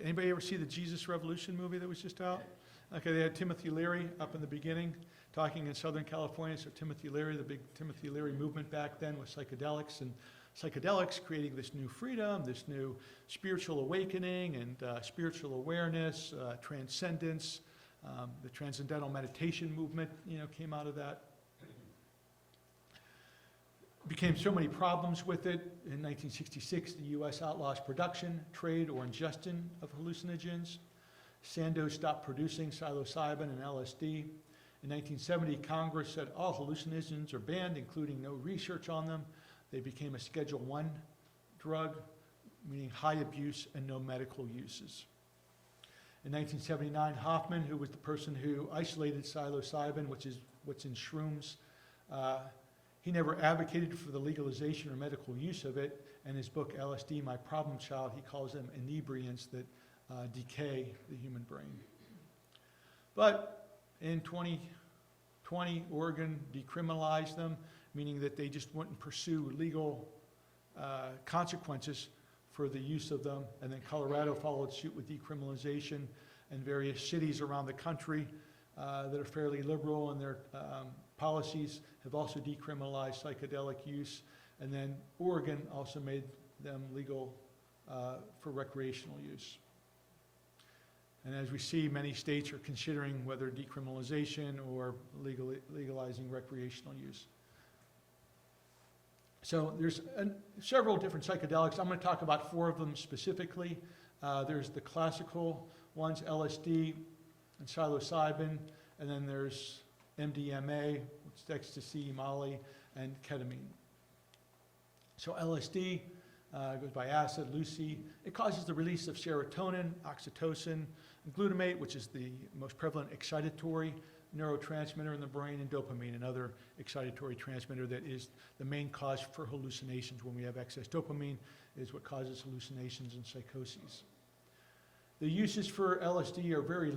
Anybody ever see the Jesus Revolution movie that was just out? Okay, they had Timothy Leary up in the beginning talking in Southern California. So Timothy Leary, the big Timothy Leary movement back then was psychedelics, and psychedelics creating this new freedom, this new spiritual awakening and spiritual awareness, transcendence. The transcendental meditation movement, came out of that. Became so many problems with it. In 1966, the U.S. outlaws production, trade, or ingestion of hallucinogens. Sandoz stopped producing psilocybin and LSD. In 1970, Congress said all hallucinogens are banned, including no research on them. They became a Schedule I drug, meaning high abuse and no medical uses. In 1979, Hoffman, who was the person who isolated psilocybin, which is what's in shrooms, he never advocated for the legalization or medical use of it. In his book, LSD, My Problem Child, he calls them inebriants that decay the human brain. But in 2020, Oregon decriminalized them, meaning that they just wouldn't pursue legal consequences for the use of them. And then Colorado followed suit with decriminalization, and various cities around the country that are fairly liberal in their policies have also decriminalized psychedelic use. And then Oregon also made them legal for recreational use. And as we see, many states are considering whether decriminalization or legalizing recreational use. So there's several different psychedelics. I'm going to talk about 4 of them specifically. There's the classical ones, LSD and psilocybin, and then there's MDMA, which is ecstasy, Molly, and ketamine. So LSD goes by acid, Lucy. It causes the release of serotonin, oxytocin, and glutamate, which is the most prevalent excitatory neurotransmitter in the brain, and dopamine, another excitatory transmitter that is the main cause for hallucinations. When we have excess dopamine, is what causes hallucinations and psychoses. The uses for LSD are very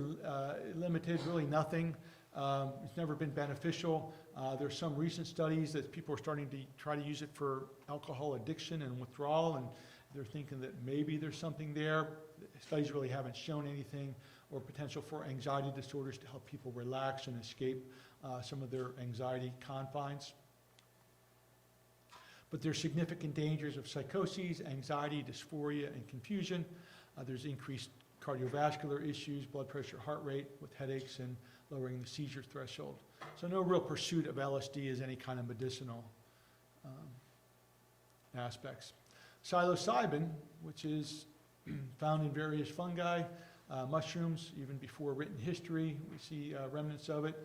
limited, really nothing. It's never been beneficial. There's some recent studies that people are starting to try to use it for alcohol addiction and withdrawal, and they're thinking that maybe there's something there. Studies really haven't shown anything, or potential for anxiety disorders to help people relax and escape some of their anxiety confines. But there's significant dangers of psychoses, anxiety, dysphoria, and confusion. There's increased cardiovascular issues, blood pressure, heart rate, with headaches, and lowering the seizure threshold. So no real pursuit of LSD as any kind of medicinal aspects. Psilocybin, which is found in various fungi, mushrooms, even before written history, we see remnants of it.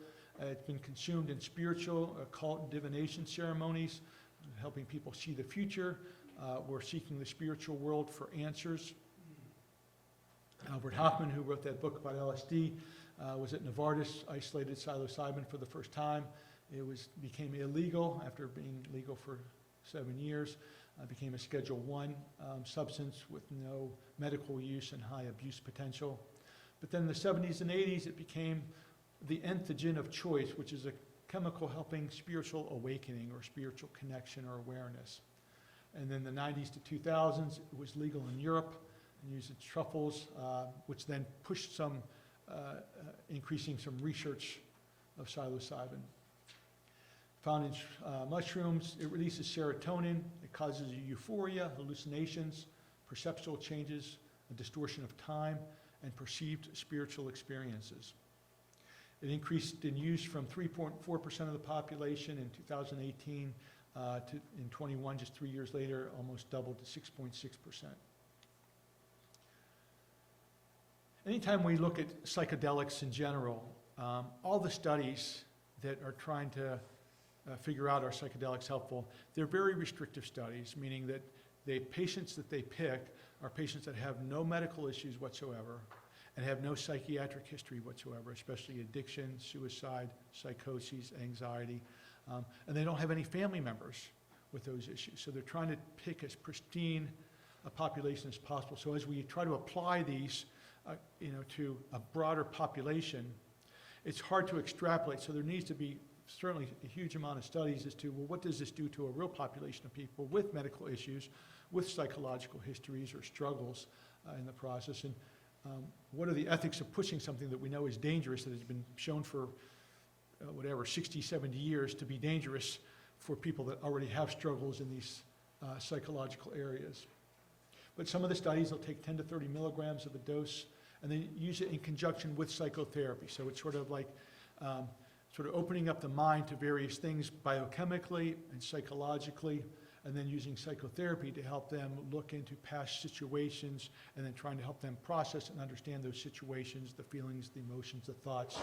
It's been consumed in spiritual, occult, divination ceremonies, helping people see the future. We're seeking the spiritual world for answers. Albert Hoffman, who wrote that book about LSD, was at Novartis, isolated psilocybin for the first time. It became illegal after being legal for 7 years. Became a Schedule I substance with no medical use and high abuse potential. But then in the 70s and 80s, it became the entheogen of choice, which is a chemical helping spiritual awakening or spiritual connection or awareness. And then the 90s to 2000s, it was legal in Europe and used in truffles, which then pushed some, increasing some research of psilocybin. Found in mushrooms, it releases serotonin. It causes euphoria, hallucinations, perceptual changes, a distortion of time, and perceived spiritual experiences. It increased in use from 3.4% of the population in 2018 in 21, just 3 years later, almost doubled to 6.6%. Anytime we look at psychedelics in general, all the studies that are trying to figure out are psychedelics helpful, they're very restrictive studies, meaning that the patients that they pick are patients that have no medical issues whatsoever and have no psychiatric history whatsoever, especially addiction, suicide, psychoses, anxiety, and they don't have any family members with those issues. So they're trying to pick as pristine a population as possible. So as we try to apply these to a broader population, it's hard to extrapolate. So there needs to be certainly a huge amount of studies as to, well, what does this do to a real population of people with medical issues, with psychological histories or struggles in the process, and what are the ethics of pushing something that we know is dangerous, that has been shown for 60, 70 years to be dangerous for people that already have struggles in these psychological areas. But some of the studies will take 10 to 30 milligrams of a dose and then use it in conjunction with psychotherapy. So it's sort of like opening up the mind to various things biochemically and psychologically, and then using psychotherapy to help them look into past situations and then trying to help them process and understand those situations, the feelings, the emotions, the thoughts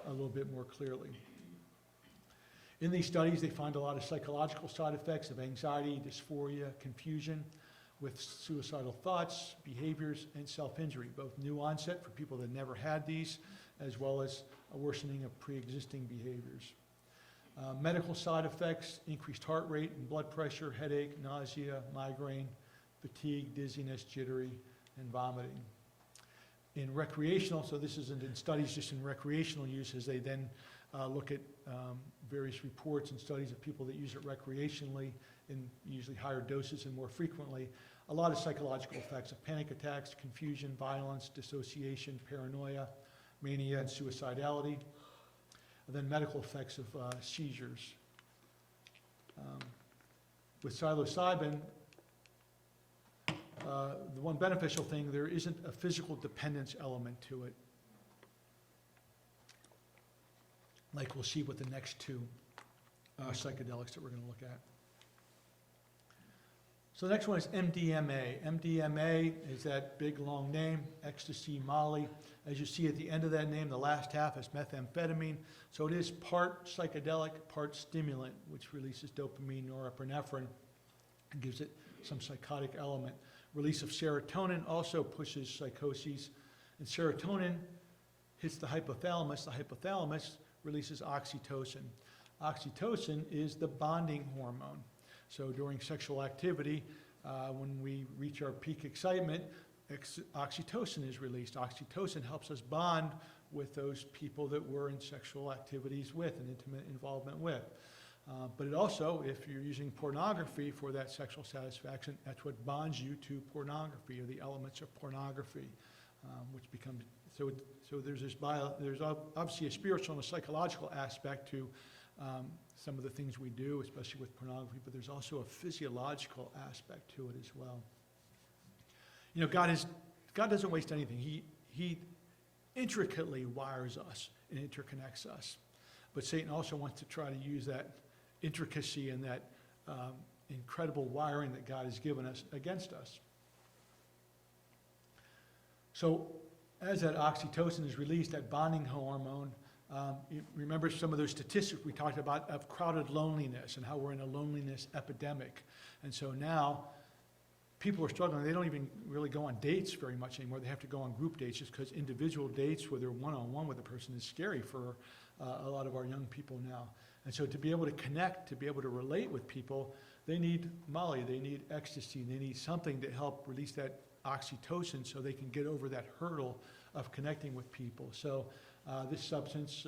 a little bit more clearly. In these studies, they find a lot of psychological side effects of anxiety, dysphoria, confusion, with suicidal thoughts, behaviors, and self-injury, both new onset for people that never had these, as well as a worsening of pre-existing behaviors. Medical side effects, increased heart rate and blood pressure, headache, nausea, migraine, fatigue, dizziness, jittery, and vomiting. In recreational, so this isn't in studies, just in recreational uses, they then look at various reports and studies of people that use it recreationally in usually higher doses and more frequently. A lot of psychological effects of panic attacks, confusion, violence, dissociation, paranoia, mania, and suicidality. And then medical effects of seizures. With psilocybin, the one beneficial thing, there isn't a physical dependence element to it, like we'll see with the next two psychedelics that we're going to look at. So the next one is MDMA. MDMA is that big long name, ecstasy, Molly. As you see at the end of that name, the last half is methamphetamine. So it is part psychedelic, part stimulant, which releases dopamine, norepinephrine, and gives it some psychotic element. Release of serotonin also pushes psychoses. And serotonin hits the hypothalamus. The hypothalamus releases oxytocin. Oxytocin is the bonding hormone. So during sexual activity, when we reach our peak excitement, oxytocin is released. Oxytocin helps us bond with those people that we're in sexual activities with and intimate involvement with. But it also, if you're using pornography for that sexual satisfaction, that's what bonds you to pornography, or the elements of pornography, which becomes, so there's there's obviously a spiritual and a psychological aspect to some of the things we do, especially with pornography, but there's also a physiological aspect to it as well. You know, God doesn't waste anything. He intricately wires us and interconnects us. But Satan also wants to try to use that intricacy and that incredible wiring that God has given us against us. So as that oxytocin is released, that bonding hormone, you remember some of those statistics we talked about of crowded loneliness and how we're in a loneliness epidemic. And so now people are struggling. They don't even really go on dates very much anymore. They have to go on group dates just because individual dates where they're one-on-one with a person is scary for a lot of our young people now. And so to be able to connect, to be able to relate with people, they need Molly, they need ecstasy, they need something to help release that oxytocin so they can get over that hurdle of connecting with people. So this substance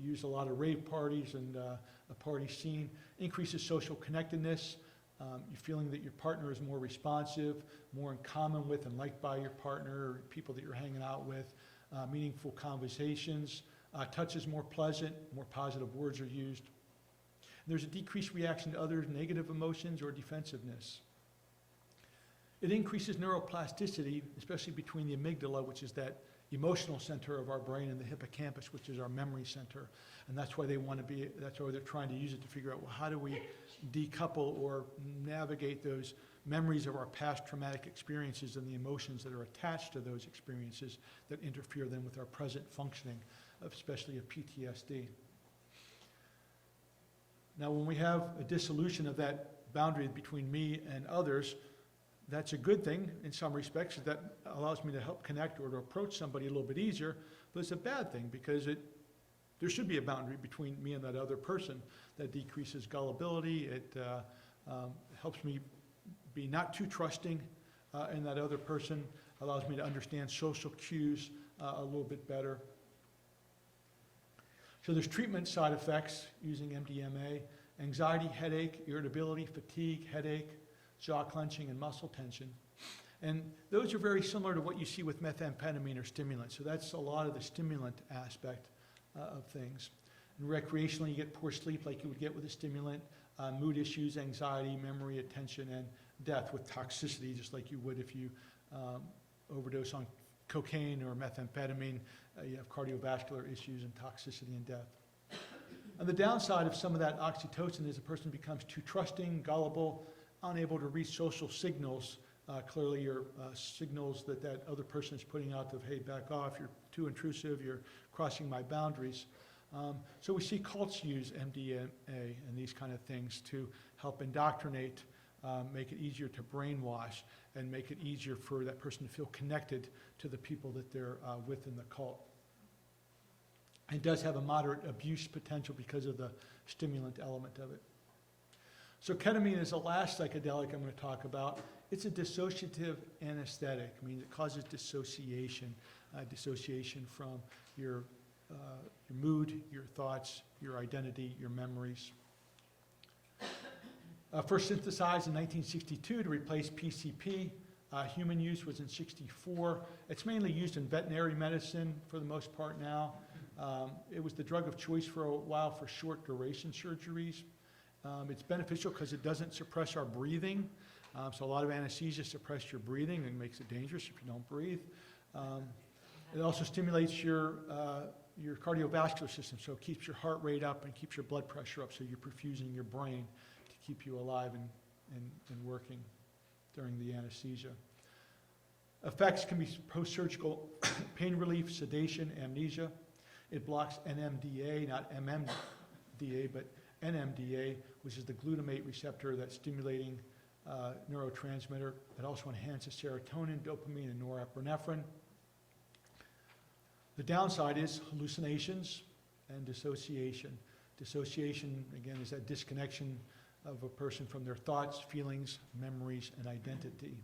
used a lot of rave parties and a party scene, increases social connectedness. You're feeling that your partner is more responsive, more in common with and liked by your partner, or people that you're hanging out with, meaningful conversations, touch is more pleasant, more positive words are used. And there's a decreased reaction to other negative emotions or defensiveness. It increases neuroplasticity, especially between the amygdala, which is that emotional center of our brain, and the hippocampus, which is our memory center. And that's why that's why they're trying to use it to figure out, well, how do we decouple or navigate those memories of our past traumatic experiences and the emotions that are attached to those experiences that interfere then with our present functioning, especially of PTSD. Now, when we have a dissolution of that boundary between me and others, that's a good thing in some respects. That allows me to help connect or to approach somebody a little bit easier, but it's a bad thing because there should be a boundary between me and that other person. That decreases gullibility. It helps me be not too trusting in that other person, allows me to understand social cues a little bit better. So there's treatment side effects using MDMA: anxiety, headache, irritability, fatigue, headache, jaw clenching, and muscle tension. And those are very similar to what you see with methamphetamine or stimulants. So that's a lot of the stimulant aspect of things. And recreationally, you get poor sleep like you would get with a stimulant, mood issues, anxiety, memory, attention, and death with toxicity, just like you would if you overdose on cocaine or methamphetamine. You have cardiovascular issues and toxicity and death. And the downside of some of that oxytocin is a person becomes too trusting, gullible, unable to read social signals. Clearly your signals that that other person is putting out of, hey, back off, you're too intrusive, you're crossing my boundaries. So we see cults use MDMA and these kind of things to help indoctrinate, make it easier to brainwash, and make it easier for that person to feel connected to the people that they're with in the cult. It does have a moderate abuse potential because of the stimulant element of it. So ketamine is the last psychedelic I'm going to talk about. It's a dissociative anesthetic. I mean, it causes dissociation, dissociation from your mood, your thoughts, your identity, your memories. First synthesized in 1962 to replace PCP. Human use was in 64. It's mainly used in veterinary medicine for the most part now. It was the drug of choice for a while for short duration surgeries. It's beneficial because it doesn't suppress our breathing. So a lot of anesthesia suppress your breathing and makes it dangerous if you don't breathe. It also stimulates your cardiovascular system, so it keeps your heart rate up and keeps your blood pressure up, so you're perfusing your brain to keep you alive and working during the anesthesia. Effects can be post-surgical pain relief, sedation, amnesia. It blocks NMDA, not MMDA, but NMDA, which is the glutamate receptor that's stimulating neurotransmitter. It also enhances serotonin, dopamine, and norepinephrine. The downside is hallucinations and dissociation. Dissociation, again, is that disconnection of a person from their thoughts, feelings, memories, and identity.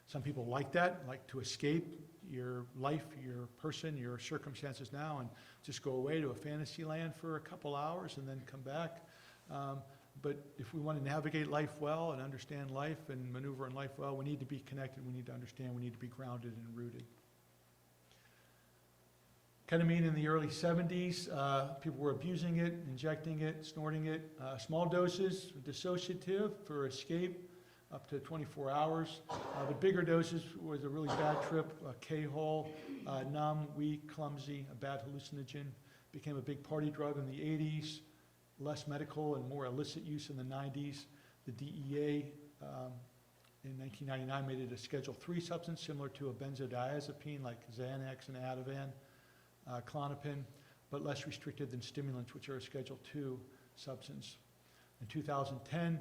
Some people like that, like to escape your life, your person, your circumstances now, and just go away to a fantasy land for a couple hours and then come back. But if we want to navigate life well and understand life and maneuver in life well, we need to be connected, we need to understand, we need to be grounded and rooted. Ketamine in the early 70s, people were abusing it, injecting it, snorting it. Small doses, dissociative for escape, up to 24 hours. The bigger doses was a really bad trip, K-hole, numb, weak, clumsy, a bad hallucinogen. Became a big party drug in the 80s, less medical and more illicit use in the 90s. The DEA in 1999 made it a Schedule III substance similar to a benzodiazepine like Xanax and Ativan. Klonopin, but less restricted than stimulants, which are a Schedule II substance. In 2010,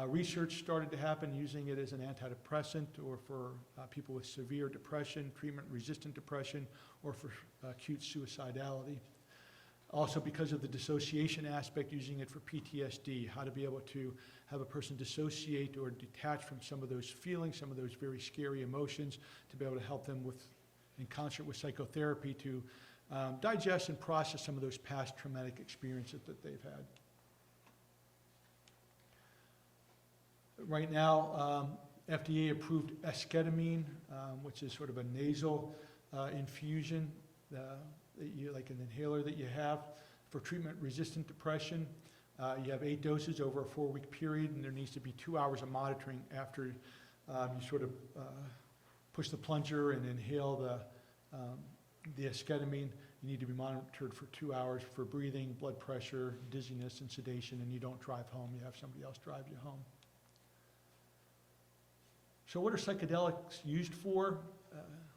research started to happen using it as an antidepressant or for people with severe depression, treatment-resistant depression, or for acute suicidality. Also, because of the dissociation aspect, using it for PTSD, how to be able to have a person dissociate or detach from some of those feelings, some of those very scary emotions, to be able to help them with, in concert with psychotherapy, to digest and process some of those past traumatic experiences that they've had. Right now, FDA approved esketamine, which is sort of a nasal infusion, like an inhaler that you have for treatment-resistant depression. You have 8 doses over a 4-week period, and there needs to be 2 hours of monitoring after you sort of push the plunger and inhale the esketamine. You need to be monitored for 2 hours for breathing, blood pressure, dizziness, and sedation, and you don't drive home. You have somebody else drive you home. So what are psychedelics used for?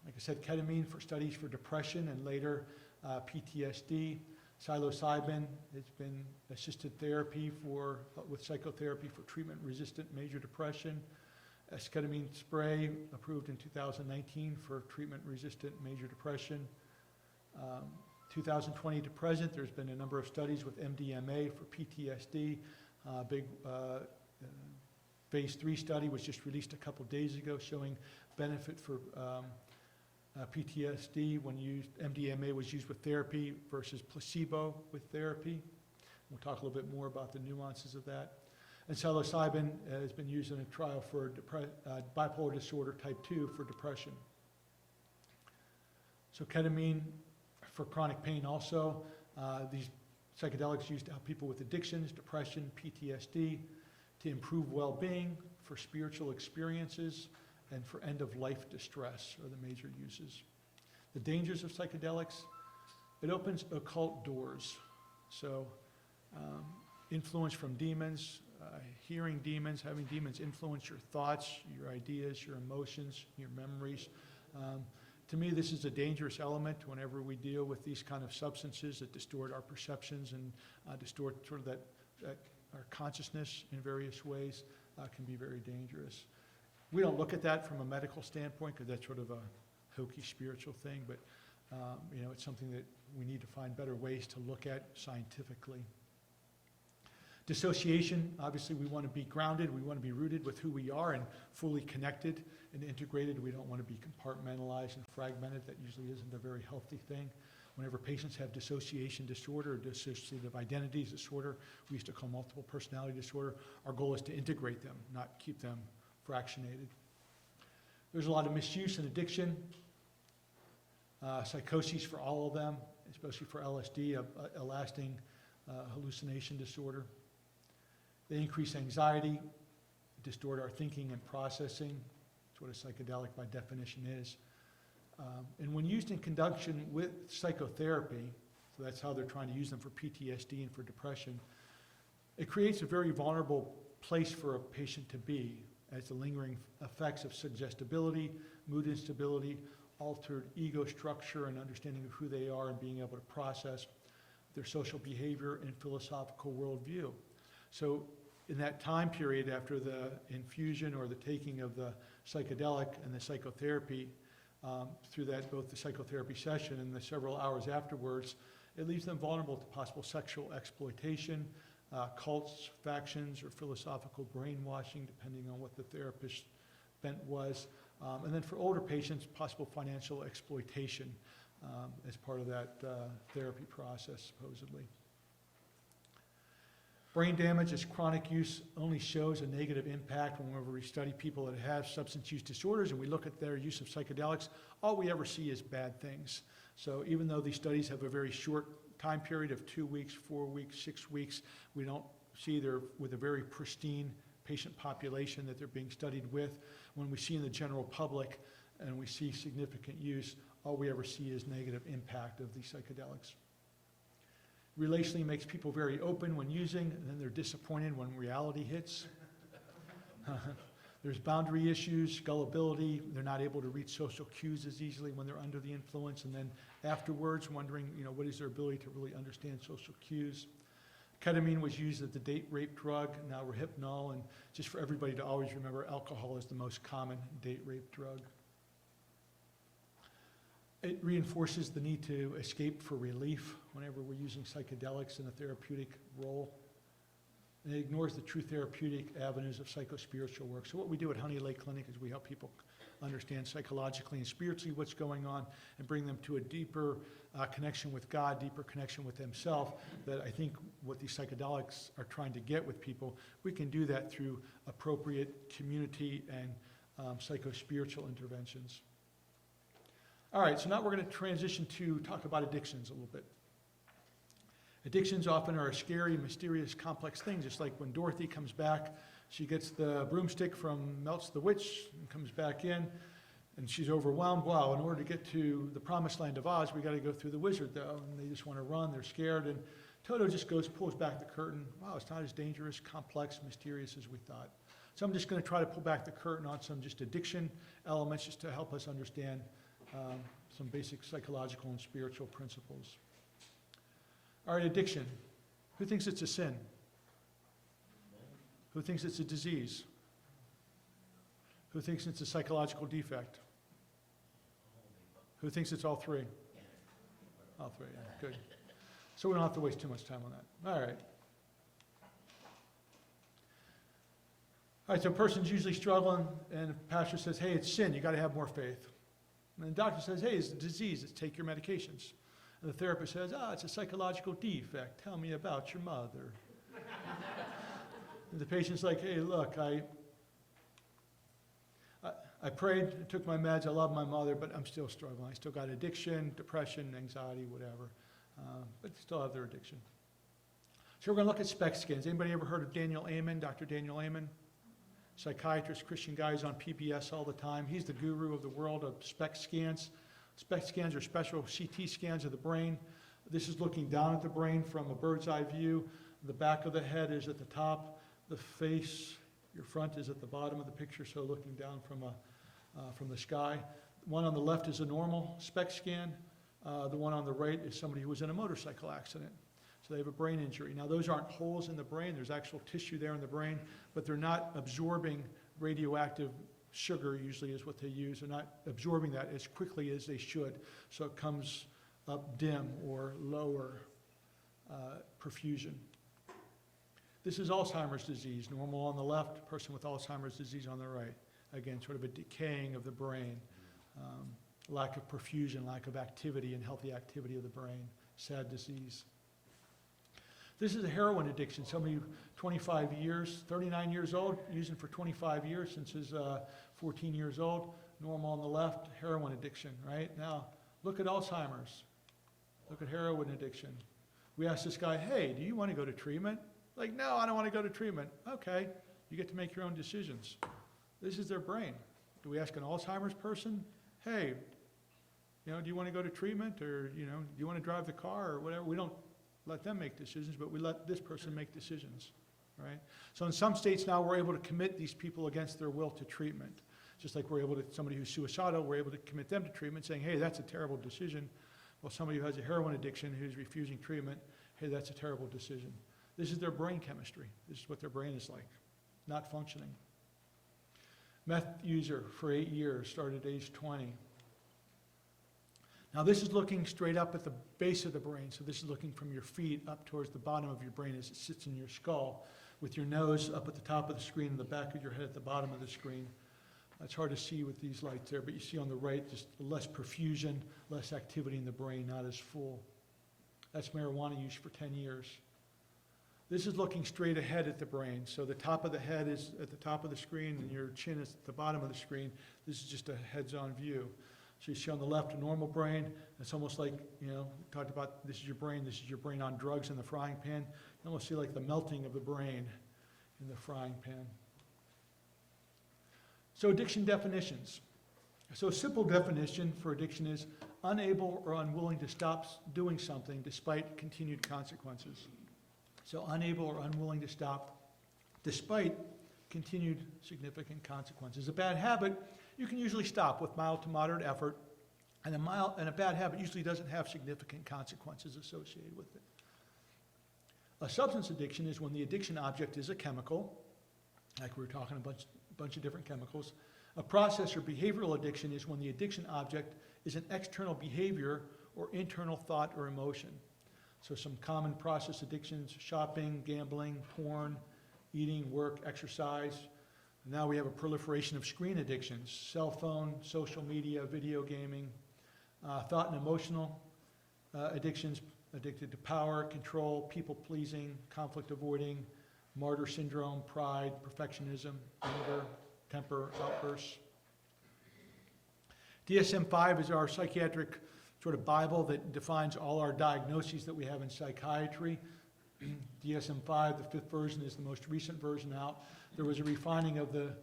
Like I said, ketamine for studies for depression and later PTSD. Psilocybin has been assisted therapy with psychotherapy for treatment-resistant major depression. Esketamine spray approved in 2019 for treatment-resistant major depression. 2020 to present, there's been a number of studies with MDMA for PTSD. Big phase 3 study was just released a couple days ago showing benefit for PTSD, when used, MDMA was used with therapy versus placebo with therapy. We'll talk a little bit more about the nuances of that. And psilocybin has been used in a trial for bipolar disorder type 2 for depression. So ketamine for chronic pain also. These psychedelics used to help people with addictions, depression, PTSD, to improve well-being, for spiritual experiences, and for end-of-life distress are the major uses. The dangers of psychedelics: it opens occult doors. So influence from demons, hearing demons, having demons influence your thoughts, your ideas, your emotions, your memories. To me, this is a dangerous element whenever we deal with these kind of substances that distort our perceptions and distort sort of that our consciousness in various ways. Can be very dangerous. We don't look at that from a medical standpoint because that's sort of a hokey spiritual thing, but it's something that we need to find better ways to look at scientifically. Dissociation, obviously we want to be grounded, we want to be rooted with who we are and fully connected and integrated. We don't want to be compartmentalized and fragmented. That usually isn't a very healthy thing. Whenever patients have dissociation disorder or dissociative identity disorder, we used to call multiple personality disorder, our goal is to integrate them, not keep them fractionated. There's a lot of misuse and addiction, psychoses for all of them, especially for LSD, a lasting hallucination disorder. They increase anxiety, distort our thinking and processing. That's what a psychedelic by definition is. And when used in conjunction with psychotherapy, so that's how they're trying to use them for PTSD and for depression, it creates a very vulnerable place for a patient to be as the lingering effects of suggestibility, mood instability, altered ego structure and understanding of who they are and being able to process their social behavior and philosophical worldview. So in that time period after the infusion or the taking of the psychedelic and the psychotherapy, through that, both the psychotherapy session and the several hours afterwards, it leaves them vulnerable to possible sexual exploitation, cults, factions, or philosophical brainwashing, depending on what the therapist's bent was. And then for older patients, possible financial exploitation as part of that therapy process, supposedly. Brain damage as chronic use only shows a negative impact whenever we study people that have substance use disorders and we look at their use of psychedelics, all we ever see is bad things. So even though these studies have a very short time period of 2 weeks, 4 weeks, 6 weeks, we don't see they're with a very pristine patient population that they're being studied with. When we see in the general public and we see significant use, all we ever see is negative impact of these psychedelics. Relationally makes people very open when using, and then they're disappointed when reality hits. There's boundary issues, gullibility. They're not able to read social cues as easily when they're under the influence, and then afterwards wondering, what is their ability to really understand social cues. Ketamine was used as the date rape drug, now Rohypnol, and just for everybody to always remember, alcohol is the most common date rape drug. It reinforces the need to escape for relief whenever we're using psychedelics in a therapeutic role. And it ignores the true therapeutic avenues of psychospiritual work. So what we do at Honey Lake Clinic is we help people understand psychologically and spiritually what's going on and bring them to a deeper connection with God, deeper connection with themselves, that I think what these psychedelics are trying to get with people, we can do that through appropriate community and psychospiritual interventions. All right, so now we're going to transition to talk about addictions a little bit. Addictions often are a scary, mysterious, complex thing, just like when Dorothy comes back, she gets the broomstick from Melts the Witch and comes back in, and she's overwhelmed. Wow, in order to get to the promised land of Oz, we got to go through the wizard, though, and they just want to run, they're scared, and Toto just pulls back the curtain. Wow, it's not as dangerous, complex, mysterious as we thought. So I'm just going to try to pull back the curtain on some just addiction elements just to help us understand some basic psychological and spiritual principles. All right, addiction. Who thinks it's a sin? Who thinks it's a disease? Who thinks it's a psychological defect? Who thinks it's all three? All three, yeah, good. So we don't have to waste too much time on that. All right. All right, so a person's usually struggling, and the pastor says, hey, it's sin, you got to have more faith. And the doctor says, hey, it's a disease, take your medications. And the therapist says, it's a psychological defect. Tell me about your mother. And the patient's like, hey, look, I prayed, took my meds, I love my mother, but I'm still struggling. I still got addiction, depression, anxiety, whatever. But still have their addiction. So we're going to look at SPECT scans. Anybody ever heard of Daniel Amen, Dr. Daniel Amen? Psychiatrist, Christian guy, he's on PBS all the time. He's the guru of the world of SPECT scans. SPECT scans are special CT scans of the brain. This is looking down at the brain from a bird's eye view. The back of the head is at the top. The face, your front is at the bottom of the picture, so looking down from the sky. The one on the left is a normal SPECT scan. The one on the right is somebody who was in a motorcycle accident. So they have a brain injury. Now those aren't holes in the brain, there's actual tissue there in the brain, but they're not absorbing radioactive sugar, usually is what they use. They're not absorbing that as quickly as they should, so it comes up dim or lower perfusion. This is Alzheimer's disease, normal on the left, person with Alzheimer's disease on the right. Again, sort of a decaying of the brain, lack of perfusion, lack of activity and healthy activity of the brain, sad disease. This is a heroin addiction. Somebody 25 years, 39 years old, using for 25 years since he's 14 years old. Normal on the left, heroin addiction, right? Now, look at Alzheimer's. Look at heroin addiction. We asked this guy, hey, do you want to go to treatment? Like, no, I don't want to go to treatment. Okay, you get to make your own decisions. This is their brain. Do we ask an Alzheimer's person, hey, do you want to go to treatment, or, do you want to drive the car, or whatever? We don't let them make decisions, but we let this person make decisions, right? So in some states now we're able to commit these people against their will to treatment. Just like we're able to, somebody who's suicidal, we're able to commit them to treatment saying, hey, that's a terrible decision. Well, somebody who has a heroin addiction who's refusing treatment, hey, that's a terrible decision. This is their brain chemistry. This is what their brain is like, not functioning. Meth user for 8 years, started at age 20. Now this is looking straight up at the base of the brain, so this is looking from your feet up towards the bottom of your brain as it sits in your skull, with your nose up at the top of the screen and the back of your head at the bottom of the screen. It's hard to see with these lights there, but you see on the right just less perfusion, less activity in the brain, not as full. That's marijuana use for 10 years. This is looking straight ahead at the brain. So the top of the head is at the top of the screen and your chin is at the bottom of the screen. This is just a heads-on view. So you see on the left a normal brain. It's almost like, talked about this is your brain on drugs in the frying pan. You almost see like the melting of the brain in the frying pan. So addiction definitions. So a simple definition for addiction is unable or unwilling to stop doing something despite continued consequences. So unable or unwilling to stop despite continued significant consequences. A bad habit, you can usually stop with mild to moderate effort, and a bad habit usually doesn't have significant consequences associated with it. A substance addiction is when the addiction object is a chemical, like we were talking about a bunch of different chemicals. A process or behavioral addiction is when the addiction object is an external behavior or internal thought or emotion. So some common process addictions: shopping, gambling, porn, eating, work, exercise. Now we have a proliferation of screen addictions: cell phone, social media, video gaming. Thought and emotional addictions: addicted to power, control, people-pleasing, conflict avoiding, martyr syndrome, pride, perfectionism, anger, temper outbursts. DSM-5 is our psychiatric sort of Bible that defines all our diagnoses that we have in psychiatry. DSM-5, the 5th version, is the most recent version out. There was a refining of the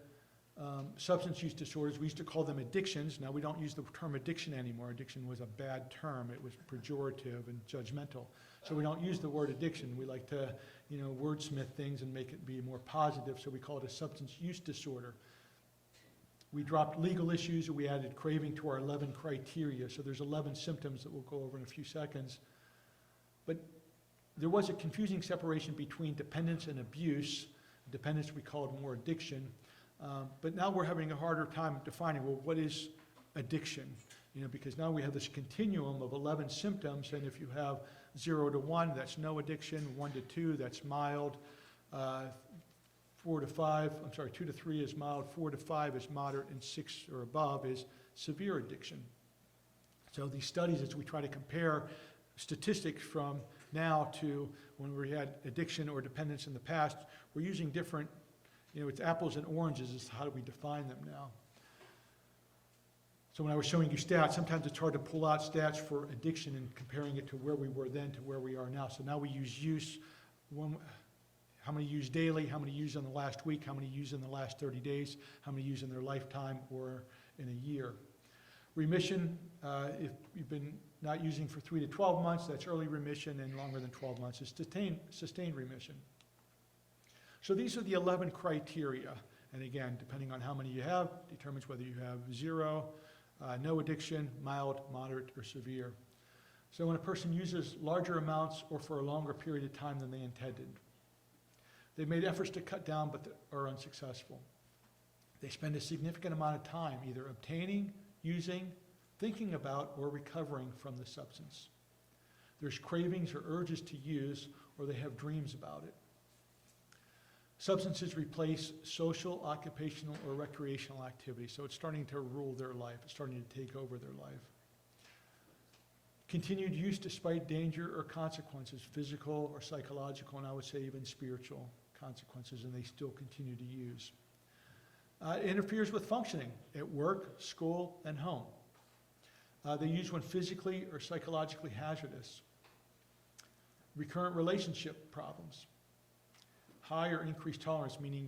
substance use disorders. We used to call them addictions. Now we don't use the term addiction anymore. Addiction was a bad term. It was pejorative and judgmental. So we don't use the word addiction. We like to, wordsmith things and make it be more positive. So we call it a substance use disorder. We dropped legal issues and we added craving to our 11 criteria. So there's 11 symptoms that we'll go over in a few seconds. But there was a confusing separation between dependence and abuse. Dependence we called more addiction. But now we're having a harder time defining, well, what is addiction? Because now we have this continuum of 11 symptoms, and if you have 0 to 1, that's no addiction; 1 to 2, that's mild; 2 to 3 is mild; 4 to 5 is moderate; and 6 or above is severe addiction. So these studies, as we try to compare statistics from now to when we had addiction or dependence in the past, we're using different, it's apples and oranges as to how do we define them now. So when I was showing you stats, sometimes it's hard to pull out stats for addiction and comparing it to where we were then to where we are now. So now we use how many use daily, how many use in the last week, how many use in the last 30 days, how many use in their lifetime or in a year. Remission, if you've been not using for 3 to 12 months, that's early remission, and longer than 12 months is sustained remission. So these are the 11 criteria. And again, depending on how many you have, determines whether you have 0, no addiction, mild, moderate, or severe. So when a person uses larger amounts or for a longer period of time than they intended, they've made efforts to cut down but are unsuccessful. They spend a significant amount of time either obtaining, using, thinking about, or recovering from the substance. There's cravings or urges to use, or they have dreams about it. Substances replace social, occupational, or recreational activity, so it's starting to rule their life. It's starting to take over their life. Continued use despite danger or consequences, physical or psychological, and I would say even spiritual consequences, and they still continue to use. It interferes with functioning at work, school, and home. They use when physically or psychologically hazardous. Recurrent relationship problems. High or increased tolerance, meaning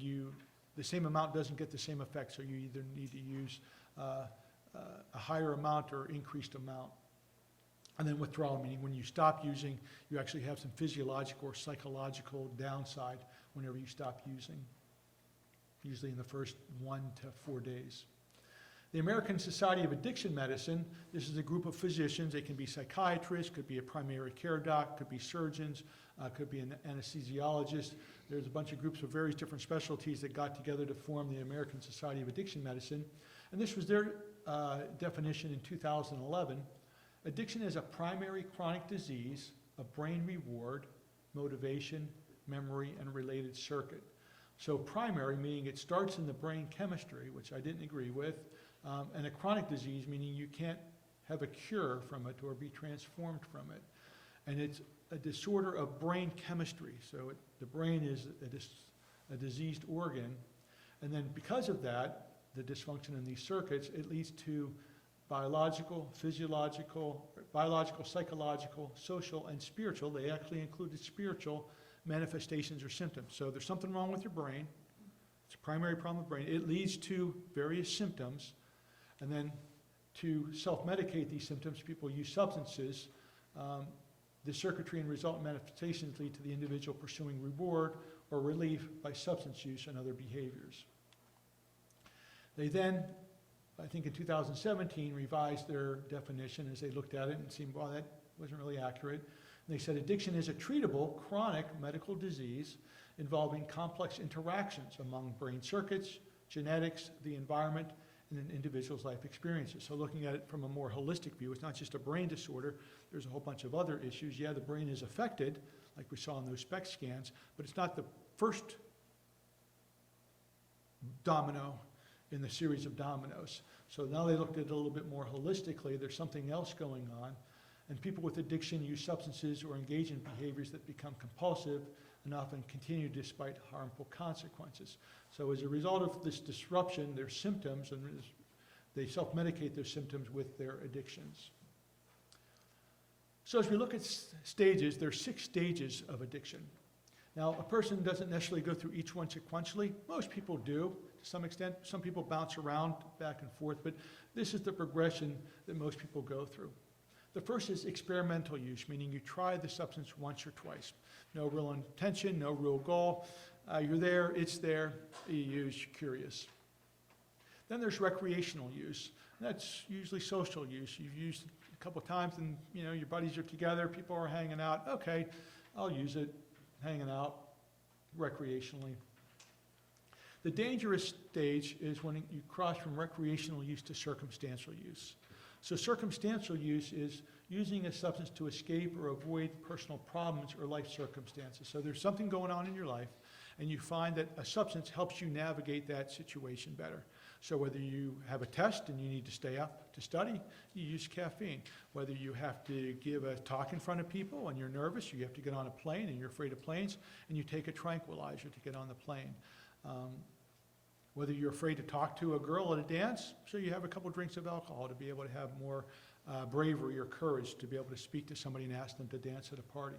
the same amount doesn't get the same effect, so you either need to use a higher amount or increased amount. And then withdrawal, meaning when you stop using, you actually have some physiological or psychological downside whenever you stop using, usually in the first 1 to 4 days. The American Society of Addiction Medicine, this is a group of physicians. They can be psychiatrists, could be a primary care doc, could be surgeons, could be an anesthesiologist. There's a bunch of groups of various different specialties that got together to form the American Society of Addiction Medicine. And this was their definition in 2011. Addiction is a primary chronic disease of brain reward, motivation, memory, and related circuit. So primary, meaning it starts in the brain chemistry, which I didn't agree with, and a chronic disease, meaning you can't have a cure from it or be transformed from it. And it's a disorder of brain chemistry. So the brain is a diseased organ. And then because of that, the dysfunction in these circuits, it leads to biological, physiological, psychological, social, and spiritual. They actually included spiritual manifestations or symptoms. So there's something wrong with your brain. It's a primary problem of the brain. It leads to various symptoms. And then to self-medicate these symptoms, people use substances. The circuitry and resultant manifestations lead to the individual pursuing reward or relief by substance use and other behaviors. They then, I think in 2017, revised their definition as they looked at it and seemed, well, that wasn't really accurate. And they said addiction is a treatable, chronic medical disease involving complex interactions among brain circuits, genetics, the environment, and an individual's life experiences. So looking at it from a more holistic view, it's not just a brain disorder, there's a whole bunch of other issues. Yeah, the brain is affected, like we saw in those SPECT scans, but it's not the first domino in the series of dominoes. So now they looked at it a little bit more holistically. There's something else going on. And people with addiction use substances or engage in behaviors that become compulsive and often continue despite harmful consequences. So as a result of this disruption, their symptoms, and they self-medicate their symptoms with their addictions. So as we look at stages, there are 6 stages of addiction. Now, a person doesn't necessarily go through each one sequentially. Most people do, to some extent. Some people bounce around back and forth, but this is the progression that most people go through. The first is experimental use, meaning you try the substance once or twice. No real intention, no real goal. You're there, it's there, you use, you're curious. Then there's recreational use. That's usually social use. You've used it a couple of times and your buddies are together, people are hanging out. Okay, I'll use it, hanging out recreationally. The dangerous stage is when you cross from recreational use to circumstantial use. So circumstantial use is using a substance to escape or avoid personal problems or life circumstances. So there's something going on in your life, and you find that a substance helps you navigate that situation better. So whether you have a test and you need to stay up to study, you use caffeine. Whether you have to give a talk in front of people and you're nervous, you have to get on a plane and you're afraid of planes, and you take a tranquilizer to get on the plane. Whether you're afraid to talk to a girl at a dance, so you have a couple drinks of alcohol to be able to have more bravery or courage to be able to speak to somebody and ask them to dance at a party.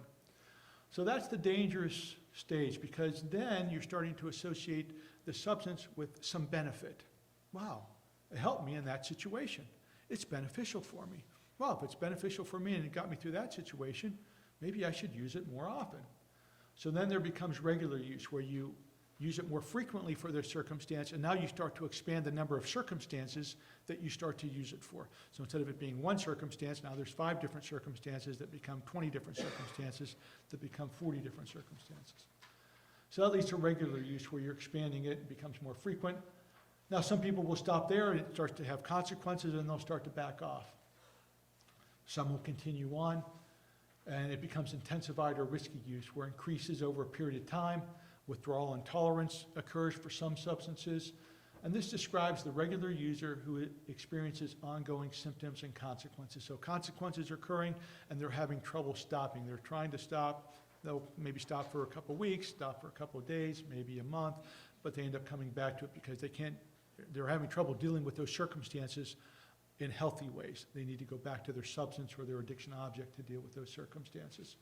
So that's the dangerous stage, because then you're starting to associate the substance with some benefit. Wow, it helped me in that situation. It's beneficial for me. Well, if it's beneficial for me and it got me through that situation, maybe I should use it more often. So then there becomes regular use, where you use it more frequently for their circumstance, and now you start to expand the number of circumstances that you start to use it for. So instead of it being one circumstance, now there's 5 different circumstances that become 20 different circumstances that become 40 different circumstances. So that leads to regular use, where you're expanding it, it becomes more frequent. Now some people will stop there and it starts to have consequences, and they'll start to back off. Some will continue on, and it becomes intensified or risky use, where it increases over a period of time. Withdrawal intolerance occurs for some substances, and this describes the regular user who experiences ongoing symptoms and consequences. So consequences are occurring, and they're having trouble stopping. They're trying to stop. They'll maybe stop for a couple of weeks, stop for a couple of days, maybe a month, but they end up coming back to it because they're having trouble dealing with those circumstances in healthy ways. They need to go back to their substance or their addiction object to deal with those circumstances.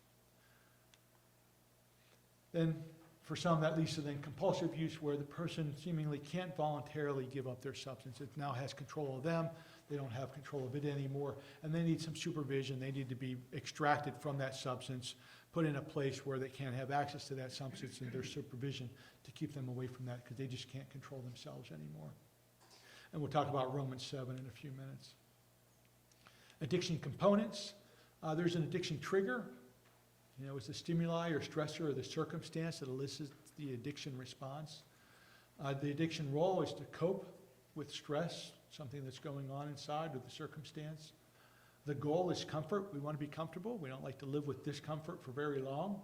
Then for some, that leads to then compulsive use, where the person seemingly can't voluntarily give up their substance. It now has control of them. They don't have control of it anymore, and they need some supervision. They need to be extracted from that substance, put in a place where they can't have access to that substance, and there's supervision to keep them away from that, because they just can't control themselves anymore. And we'll talk about Romans 7 in a few minutes. Addiction components. There's an addiction trigger. It's the stimuli or stressor or the circumstance that elicits the addiction response. The addiction role is to cope with stress, something that's going on inside or the circumstance. The goal is comfort. We want to be comfortable. We don't like to live with discomfort for very long.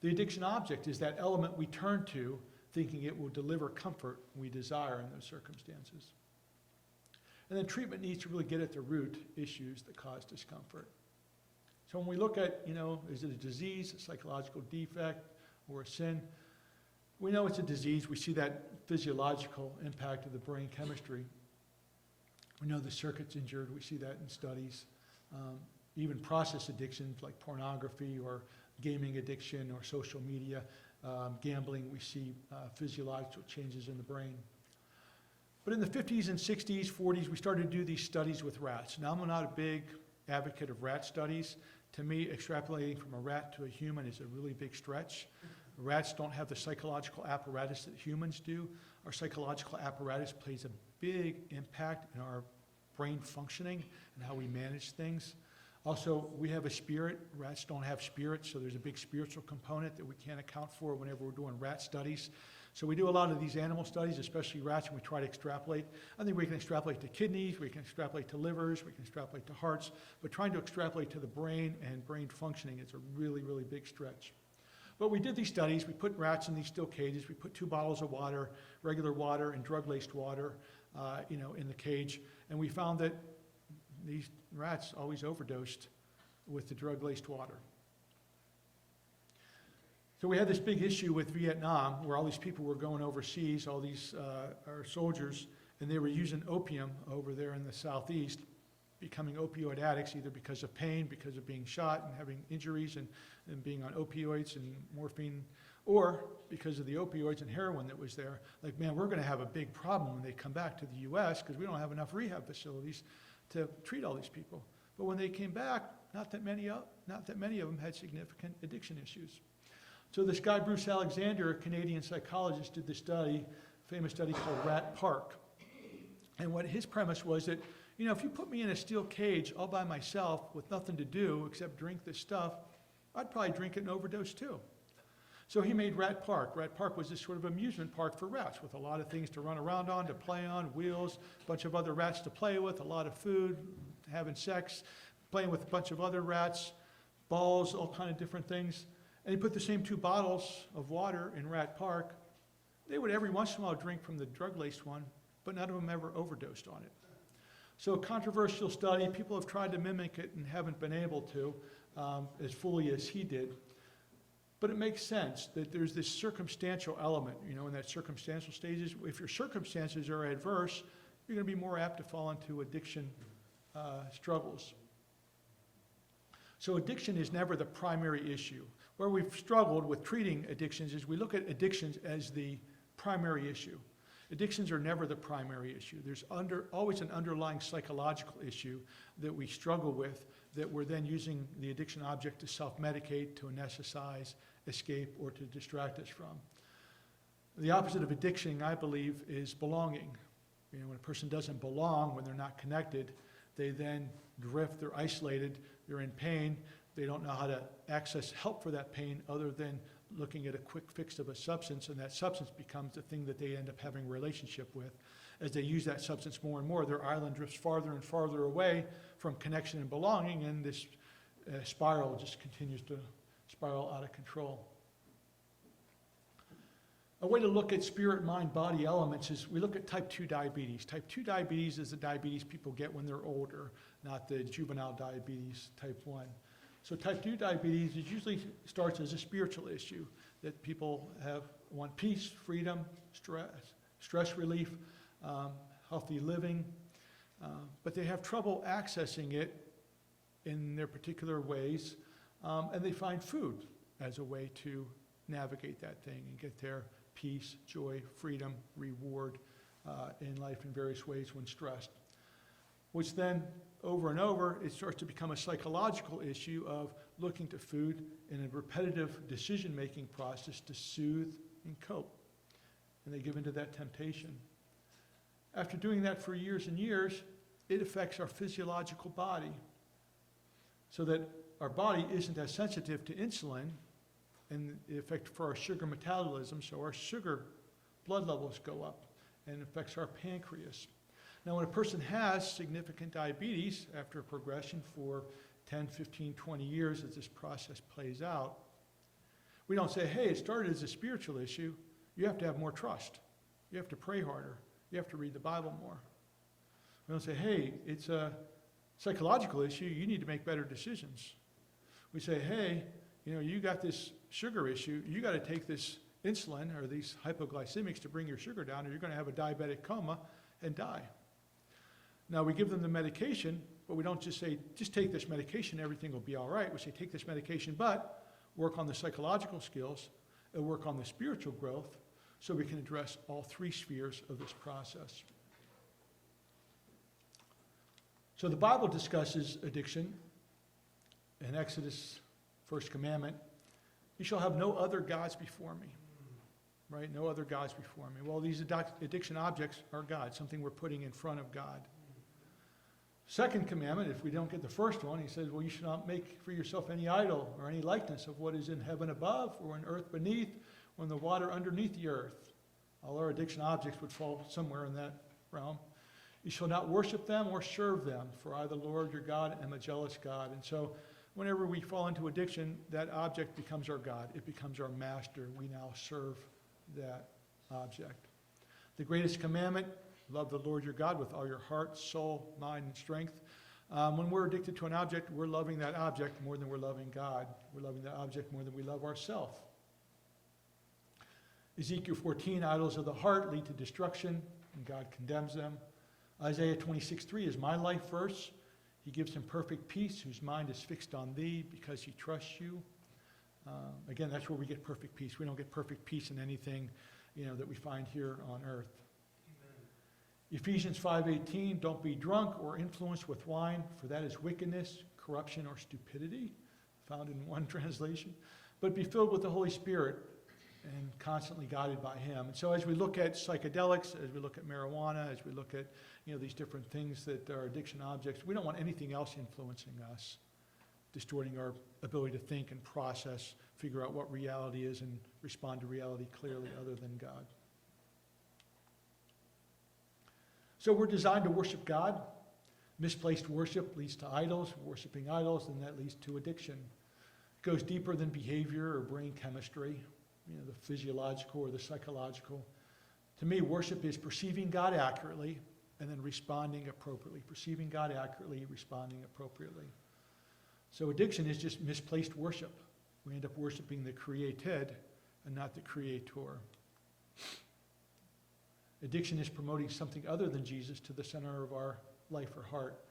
The addiction object is that element we turn to, thinking it will deliver comfort we desire in those circumstances. And then treatment needs to really get at the root issues that cause discomfort. So when we look at, is it a disease, a psychological defect, or a sin? We know it's a disease. We see that physiological impact of the brain chemistry. We know the circuit's injured. We see that in studies. Even process addictions like pornography or gaming addiction or social media, gambling, we see physiological changes in the brain. But in the 50s and 60s, 40s, we started to do these studies with rats. Now, I'm not a big advocate of rat studies. To me, extrapolating from a rat to a human is a really big stretch. Rats don't have the psychological apparatus that humans do. Our psychological apparatus plays a big impact in our brain functioning and how we manage things. Also, we have a spirit. Rats don't have spirits, so there's a big spiritual component that we can't account for whenever we're doing rat studies. So we do a lot of these animal studies, especially rats, and we try to extrapolate. I think we can extrapolate to kidneys, we can extrapolate to livers, we can extrapolate to hearts, but trying to extrapolate to the brain and brain functioning is a really, really big stretch. But we did these studies. We put rats in these steel cages. We put 2 bottles of water, regular water and drug-laced water, in the cage, and we found that these rats always overdosed with the drug-laced water. So we had this big issue with Vietnam, where all these people were going overseas, all these our soldiers, and they were using opium over there in the southeast, becoming opioid addicts, either because of pain, because of being shot and having injuries and being on opioids and morphine, or because of the opioids and heroin that was there. Like, man, we're going to have a big problem when they come back to the U.S. because we don't have enough rehab facilities to treat all these people. But when they came back, not that many of them had significant addiction issues. So this guy, Bruce Alexander, a Canadian psychologist, did this study, famous study called Rat Park. And what his premise was that, if you put me in a steel cage all by myself with nothing to do except drink this stuff, I'd probably drink it and overdose too. So he made Rat Park. Rat Park was this sort of amusement park for rats with a lot of things to run around on, to play on, wheels, a bunch of other rats to play with, a lot of food, having sex, playing with a bunch of other rats, balls, all kind of different things. And he put the same 2 bottles of water in Rat Park. They would every once in a while drink from the drug-laced one, but but none of them ever overdosed on it. So a controversial study, people have tried to mimic it and haven't been able to as fully as he did. But it makes sense that there's this circumstantial element, in that circumstantial stages. If your circumstances are adverse, you're going to be more apt to fall into addiction struggles. So addiction is never the primary issue. Where we've struggled with treating addictions is we look at addictions as the primary issue. Addictions are never the primary issue. There's always an underlying psychological issue that we struggle with that we're then using the addiction object to self-medicate, to anesthetize, escape, or to distract us from. The opposite of addiction, I believe, is belonging. When a person doesn't belong, when they're not connected, they then drift, they're isolated, they're in pain, they don't know how to access help for that pain other than looking at a quick fix of a substance, and that substance becomes the thing that they end up having a relationship with. As they use that substance more and more, their island drifts farther and farther away from connection and belonging, and this spiral just continues to spiral out of control. A way to look at spirit, mind, body elements is we look at type 2 diabetes. Type 2 diabetes is the diabetes people get when they're older, not the juvenile diabetes type 1. So type 2 diabetes, it usually starts as a spiritual issue, that people want peace, freedom, stress relief, healthy living, but they have trouble accessing it in their particular ways, and they find food as a way to navigate that thing and get their peace, joy, freedom, reward in life in various ways when stressed. Which then, over and over, it starts to become a psychological issue of looking to food in a repetitive decision-making process to soothe and cope. And they give into that temptation. After doing that for years and years, it affects our physiological body so that our body isn't as sensitive to insulin and the effect for our sugar metabolism, so our sugar blood levels go up and it affects our pancreas. Now, when a person has significant diabetes after a progression for 10, 15, 20 years as this process plays out, we don't say, hey, it started as a spiritual issue. You have to have more trust. You have to pray harder. You have to read the Bible more. We don't say, hey, it's a psychological issue. You need to make better decisions. We say, hey, you got this sugar issue. You got to take this insulin or these hypoglycemics to bring your sugar down, or you're going to have a diabetic coma and die. Now, we give them the medication, but we don't just say, just take this medication, everything will be all right. We say, take this medication, but work on the psychological skills and work on the spiritual growth so we can address all three spheres of this process. So the Bible discusses addiction in Exodus, first commandment. You shall have no other gods before me. Right? No other gods before me. Well, these addiction objects are God, something we're putting in front of God. Second commandment, if we don't get the first one, he says, well, you should not make for yourself any idol or any likeness of what is in heaven above or in earth beneath or in the water underneath the earth. All our addiction objects would fall somewhere in that realm. You shall not worship them or serve them, for I, the Lord your God, am a jealous God. And so whenever we fall into addiction, that object becomes our God. It becomes our master. We now serve that object. The greatest commandment, love the Lord your God with all your heart, soul, mind, and strength. When we're addicted to an object, we're loving that object more than we're loving God. We're loving that object more than we love ourselves. Ezekiel 14, idols of the heart lead to destruction, and God condemns them. Isaiah 26:3 is my life verse. He gives him perfect peace, whose mind is fixed on thee because he trusts you. Again, that's where we get perfect peace. We don't get perfect peace in anything, that we find here on earth. Amen. Ephesians 5:18, don't be drunk or influenced with wine, for that is wickedness, corruption, or stupidity, found in one translation. But be filled with the Holy Spirit and constantly guided by him. And so as we look at psychedelics, as we look at marijuana, as we look at these different things that are addiction objects, we don't want anything else influencing us, distorting our ability to think and process, figure out what reality is, and respond to reality clearly other than God. So we're designed to worship God. Misplaced worship leads to idols, worshiping idols, and that leads to addiction. It goes deeper than behavior or brain chemistry, the physiological or the psychological, To me, worship is perceiving God accurately and then responding appropriately. Perceiving God accurately, responding appropriately. So addiction is just misplaced worship. We end up worshiping the created and not the creator. Addiction is promoting something other than Jesus to the center of our life or heart.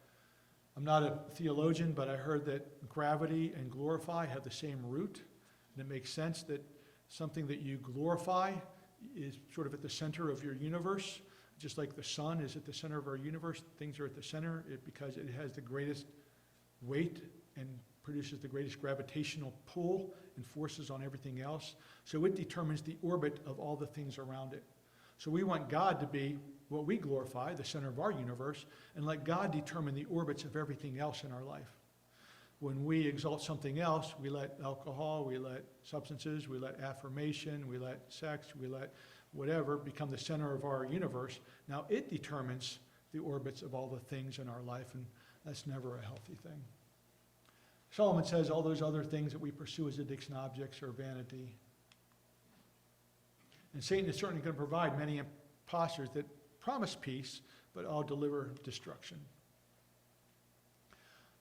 I'm not a theologian, but I heard that gravity and glorify have the same root. And it makes sense that something that you glorify is sort of at the center of your universe. Just like the sun is at the center of our universe, things are at the center because it has the greatest weight and produces the greatest gravitational pull and forces on everything else. So it determines the orbit of all the things around it. So we want God to be what we glorify, the center of our universe, and let God determine the orbits of everything else in our life. When we exalt something else, we let alcohol, we let substances, we let affirmation, we let sex, we let whatever become the center of our universe. Now it determines the orbits of all the things in our life, and that's never a healthy thing. Solomon says all those other things that we pursue as addiction objects are vanity. And Satan is certainly going to provide many imposters that promise peace, but all deliver destruction.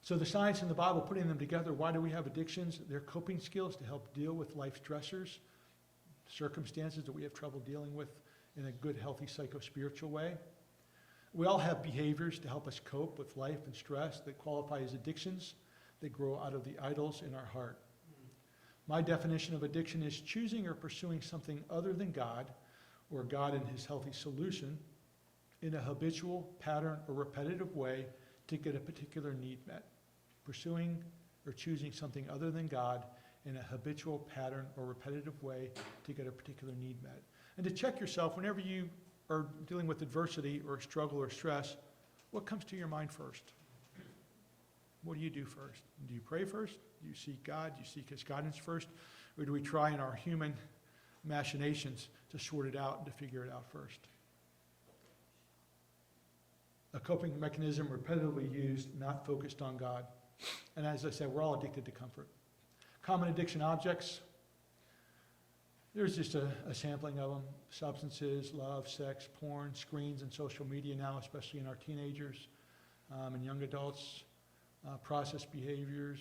So the science and the Bible, putting them together, why do we have addictions? They're coping skills to help deal with life stressors, circumstances that we have trouble dealing with in a good, healthy, psycho-spiritual way. We all have behaviors to help us cope with life and stress that qualify as addictions that grow out of the idols in our heart. My definition of addiction is choosing or pursuing something other than God or God and his healthy solution in a habitual, pattern, or repetitive way to get a particular need met. Pursuing or choosing something other than God in a habitual, pattern, or repetitive way to get a particular need met. And to check yourself whenever you are dealing with adversity or struggle or stress, what comes to your mind first? What do you do first? Do you pray first? Do you seek God? Do you seek his guidance first? Or do we try in our human machinations to sort it out and to figure it out first? A coping mechanism repetitively used, not focused on God. And as I said, we're all addicted to comfort. Common addiction objects, there's just a sampling of them. Substances, love, sex, porn, screens, and social media now, especially in our teenagers and young adults. Process behaviors,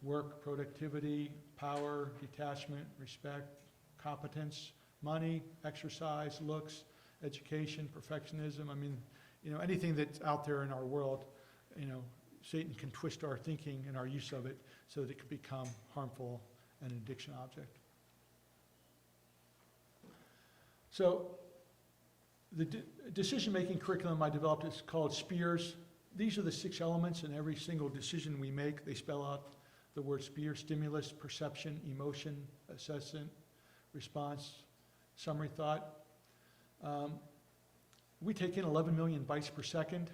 work, productivity, power, detachment, respect, competence, money, exercise, looks, education, perfectionism. I mean, anything that's out there in our world, Satan can twist our thinking and our use of it so that it can become harmful and an addiction object. So the decision-making curriculum I developed is called SPEARS. These are the 6 elements in every single decision we make. They spell out the word SPEAR: stimulus, perception, emotion, assessment, response, summary thought. We take in 11 million bytes per second.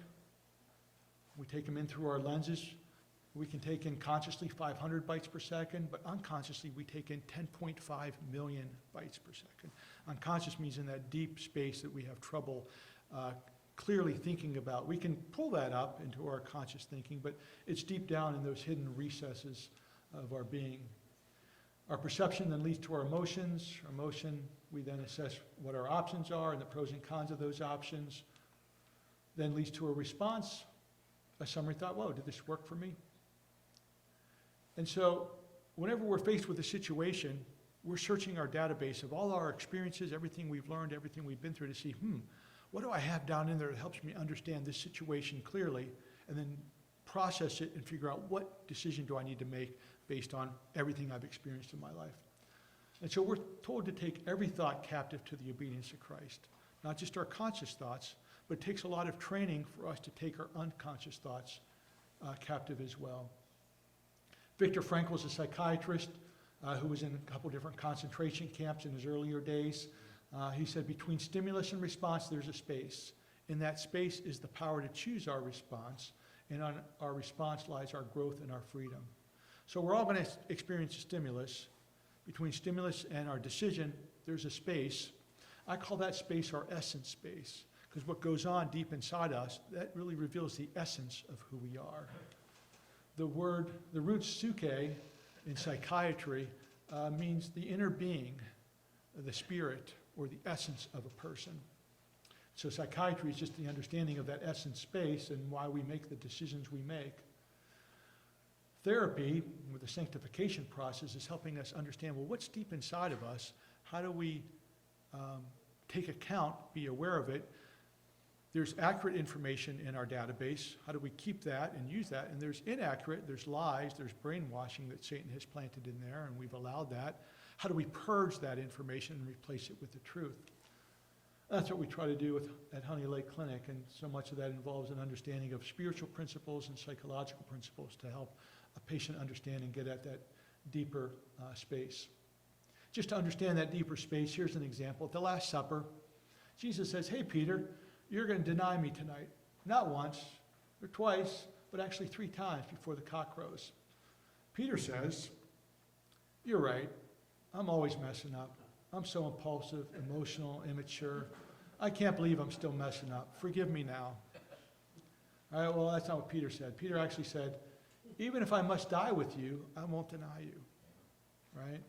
We take them in through our lenses. We can take in consciously 500 bytes per second, but unconsciously we take in 10.5 million bytes per second. Unconscious means in that deep space that we have trouble clearly thinking about. We can pull that up into our conscious thinking, but it's deep down in those hidden recesses of our being. Our perception then leads to our emotions. Our emotion, we then assess what our options are and the pros and cons of those options. Then leads to a response, a summary thought: whoa, did this work for me? And so whenever we're faced with a situation, we're searching our database of all our experiences, everything we've learned, everything we've been through, to see, what do I have down in there that helps me understand this situation clearly, and then process it and figure out what decision do I need to make based on everything I've experienced in my life. And so we're told to take every thought captive to the obedience of Christ. Not just our conscious thoughts, but it takes a lot of training for us to take our unconscious thoughts captive as well. Viktor Frankl was a psychiatrist who was in a couple different concentration camps in his earlier days. He said, between stimulus and response, there's a space. In that space is the power to choose our response, and on our response lies our growth and our freedom. So we're all going to experience a stimulus. Between stimulus and our decision, there's a space. I call that space our essence space, because what goes on deep inside us, that really reveals the essence of who we are. The root psyche in psychiatry means the inner being, the spirit, or the essence of a person. So psychiatry is just the understanding of that essence space and why we make the decisions we make. Therapy, with the sanctification process, is helping us understand, well, what's deep inside of us? How do we take account, be aware of it? There's accurate information in our database. How do we keep that and use that? And there's inaccurate, there's lies, there's brainwashing that Satan has planted in there, and we've allowed that. How do we purge that information and replace it with the truth? That's what we try to do at Honey Lake Clinic, and so much of that involves an understanding of spiritual principles and psychological principles to help a patient understand and get at that deeper space. Just to understand that deeper space, here's an example. At the Last Supper, Jesus says, hey, Peter, you're going to deny me tonight. Not once or twice, but actually 3 times before the cock crows. Peter says, you're right. I'm always messing up. I'm so impulsive, emotional, immature. I can't believe I'm still messing up. Forgive me now. All right, well, that's not what Peter said. Peter actually said, even if I must die with you, I won't deny you. Right?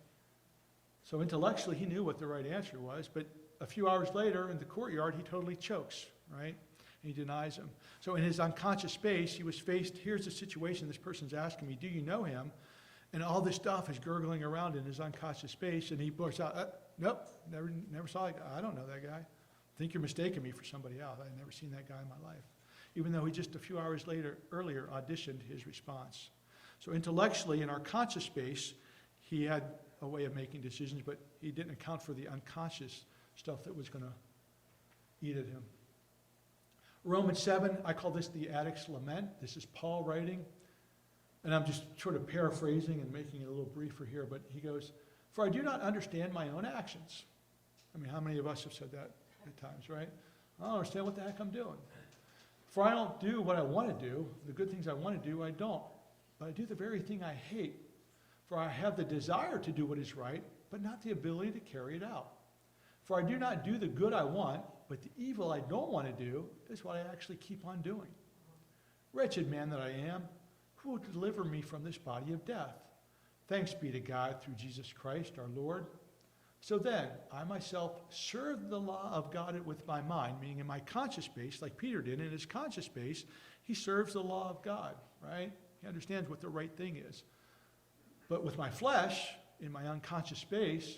So intellectually, he knew what the right answer was, but a few hours later in the courtyard, he totally chokes, right? And he denies him. So in his unconscious space, he was faced, here's the situation, this person's asking me, do you know him? And all this stuff is gurgling around in his unconscious space, and he bursts out, nope, never saw that guy. I don't know that guy. I think you're mistaking me for somebody else. I've never seen that guy in my life. Even though he just a few hours earlier auditioned his response. So intellectually, in our conscious space, he had a way of making decisions, but he didn't account for the unconscious stuff that was going to eat at him. Romans 7, I call this the addict's lament. This is Paul writing. And I'm just sort of paraphrasing and making it a little briefer here, but he goes, for I do not understand my own actions. I mean, how many of us have said that at times, right? I don't understand what the heck I'm doing. For I don't do what I want to do. The good things I want to do, I don't. But I do the very thing I hate. For I have the desire to do what is right, but not the ability to carry it out. For I do not do the good I want, but the evil I don't want to do is what I actually keep on doing. Wretched man that I am, who will deliver me from this body of death? Thanks be to God through Jesus Christ our Lord. So then, I myself serve the law of God with my mind, meaning in my conscious space, like Peter did in his conscious space, he serves the law of God, right? He understands what the right thing is. But with my flesh, in my unconscious space,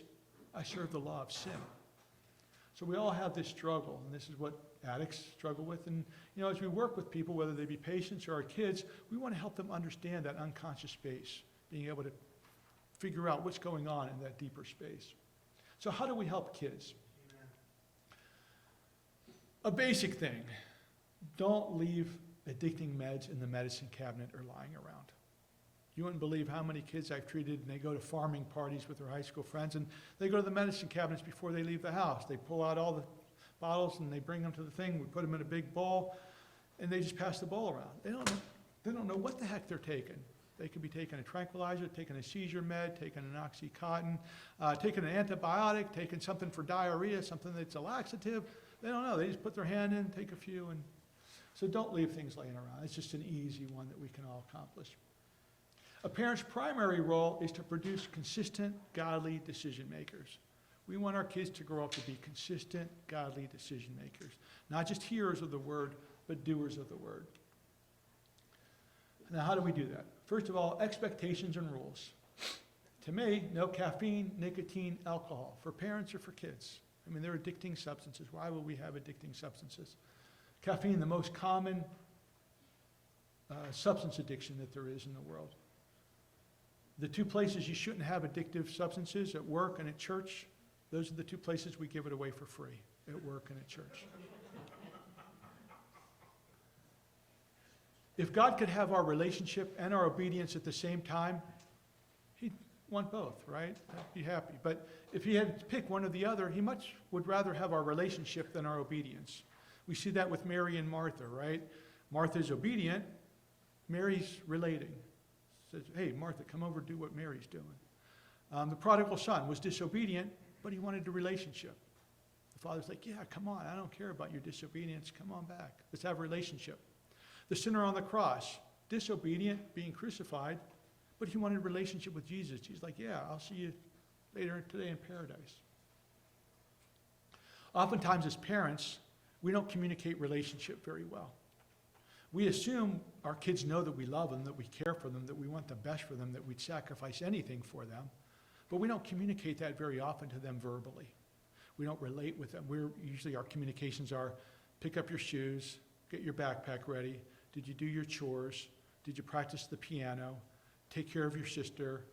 I serve the law of sin. So we all have this struggle, and this is what addicts struggle with. And as we work with people, whether they be patients or our kids, we want to help them understand that unconscious space, being able to figure out what's going on in that deeper space. So how do we help kids? Amen. A basic thing, don't leave addicting meds in the medicine cabinet or lying around. You wouldn't believe how many kids I've treated, and they go to farming parties with their high school friends, and they go to the medicine cabinets before they leave the house. They pull out all the bottles, and they bring them to the thing. We put them in a big bowl, and they just pass the bowl around. They don't know what the heck they're taking. They could be taking a tranquilizer, taking a seizure med, taking an Oxycontin, taking an antibiotic, taking something for diarrhea, something that's a laxative. They don't know. They just put their hand in, take a few, and so don't leave things laying around. It's just an easy one that we can all accomplish. A parent's primary role is to produce consistent, godly decision makers. We want our kids to grow up to be consistent, godly decision makers. Not just hearers of the word, but doers of the word. Now, how do we do that? First of all, expectations and rules. To me, no caffeine, nicotine, alcohol, for parents or for kids. I mean, they're addicting substances. Why would we have addicting substances? Caffeine, the most common substance addiction that there is in the world. The 2 places you shouldn't have addictive substances, at work and at church, those are the 2 places we give it away for free, at work and at church. If God could have our relationship and our obedience at the same time, he'd want both, right? I'd be happy. But if he had to pick one or the other, he much would rather have our relationship than our obedience. We see that with Mary and Martha, right? Martha's obedient, Mary's relating. Says, hey, Martha, come over, do what Mary's doing. The prodigal son was disobedient, but he wanted a relationship. The father's like, yeah, come on, I don't care about your disobedience. Come on back. Let's have a relationship. The sinner on the cross, disobedient, being crucified, but he wanted a relationship with Jesus. He's like, yeah, I'll see you later today in paradise. Oftentimes as parents, we don't communicate relationship very well. We assume our kids know that we love them, that we care for them, that we want the best for them, that we'd sacrifice anything for them, but we don't communicate that very often to them verbally. We don't relate with them. Usually our communications are, pick up your shoes, get your backpack ready, did you do your chores, did you practice the piano, take care of your sister.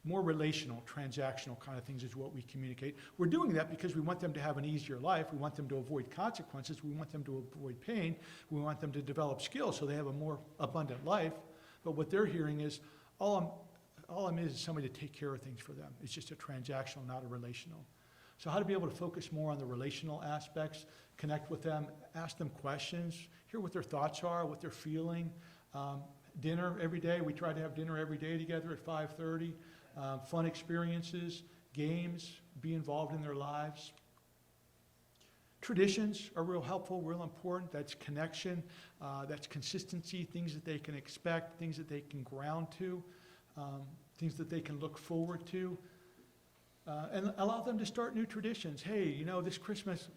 More relational, transactional kind of things is what we communicate. We're doing that because we want them to have an easier life. We want them to avoid consequences. We want them to avoid pain. We want them to develop skills so they have a more abundant life. But what they're hearing is, all I'm is somebody to take care of things for them. It's just a transactional, not a relational. So how to be able to focus more on the relational aspects, connect with them, ask them questions, hear what their thoughts are, what they're feeling. Dinner every day. We try to have dinner every day together at 5:30. Fun experiences, games, be involved in their lives. Traditions are real helpful, real important. That's connection, that's consistency, things that they can expect, things that they can ground to, things that they can look forward to. And allow them to start new traditions. Hey, this Christmas,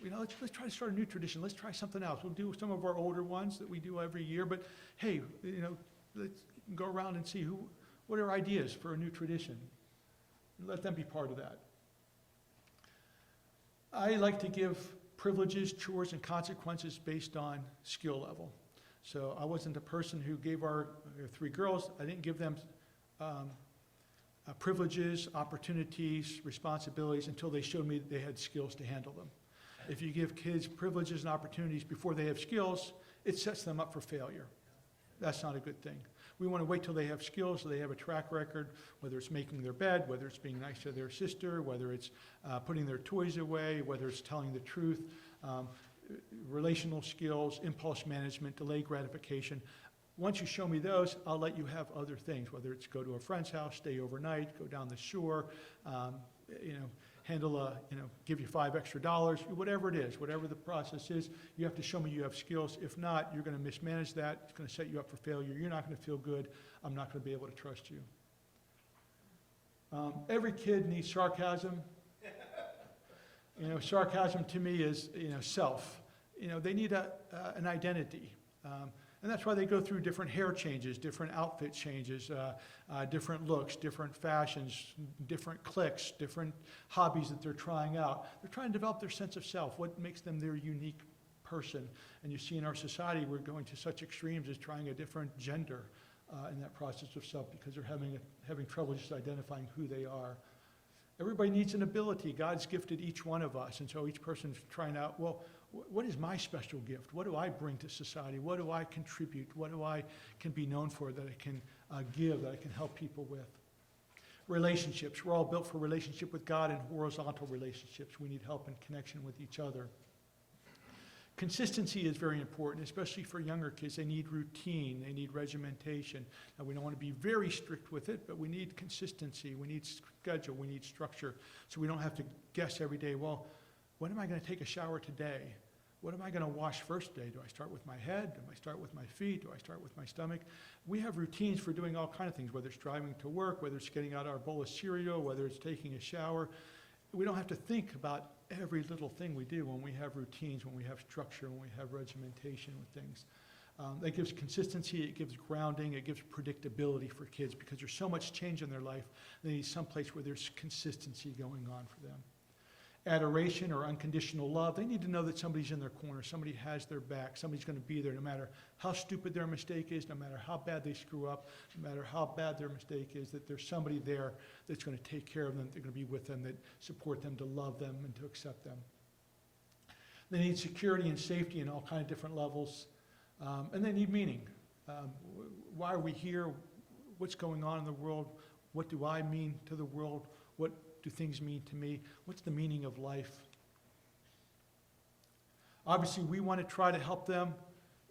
let's try to start a new tradition. Let's try something else. We'll do some of our older ones that we do every year, but hey, let's go around and see what are ideas for a new tradition. Let them be part of that. I like to give privileges, chores, and consequences based on skill level. So I wasn't a person who gave our 3 girls, I didn't give them privileges, opportunities, responsibilities until they showed me they had skills to handle them. If you give kids privileges and opportunities before they have skills, it sets them up for failure. That's not a good thing. We want to wait till they have skills so they have a track record, whether it's making their bed, whether it's being nice to their sister, whether it's putting their toys away, whether it's telling the truth, relational skills, impulse management, delayed gratification. Once you show me those, I'll let you have other things, whether it's go to a friend's house, stay overnight, go down the shore, give you $5 extra, whatever it is, whatever the process is, you have to show me you have skills. If not, you're going to mismanage that. It's going to set you up for failure. You're not going to feel good. I'm not going to be able to trust you. Every kid needs sarcasm. Sarcasm to me is, self. They need an identity. And that's why they go through different hair changes, different outfit changes, different looks, different fashions, different cliques, different hobbies that they're trying out. They're trying to develop their sense of self, what makes them their unique person. And you see in our society, we're going to such extremes as trying a different gender in that process of self because they're having trouble just identifying who they are. Everybody needs an ability. God's gifted each one of us. And so each person's trying out, well, what is my special gift? What do I bring to society? What do I contribute? What do I can be known for that I can give, that I can help people with? Relationships. We're all built for relationship with God and horizontal relationships. We need help and connection with each other. Consistency is very important, especially for younger kids. They need routine. They need regimentation. Now, we don't want to be very strict with it, but we need consistency. We need schedule. We need structure. So we don't have to guess every day, well, when am I going to take a shower today? What am I going to wash first day? Do I start with my head? Do I start with my feet? Do I start with my stomach? We have routines for doing all kinds of things, whether it's driving to work, whether it's getting out our bowl of cereal, whether it's taking a shower. We don't have to think about every little thing we do when we have routines, when we have structure, when we have regimentation with things. That gives consistency, it gives grounding, it gives predictability for kids because there's so much change in their life. They need some place where there's consistency going on for them. Adoration or unconditional love, they need to know that somebody's in their corner, somebody has their back, somebody's going to be there no matter how stupid their mistake is, no matter how bad they screw up, no matter how bad their mistake is, that there's somebody there that's going to take care of them, they're going to be with them, that support them, to love them, and to accept them. They need security and safety in all kinds of different levels, and they need meaning. Why are we here? What's going on in the world? What do I mean to the world? What do things mean to me? What's the meaning of life? Obviously, we want to try to help them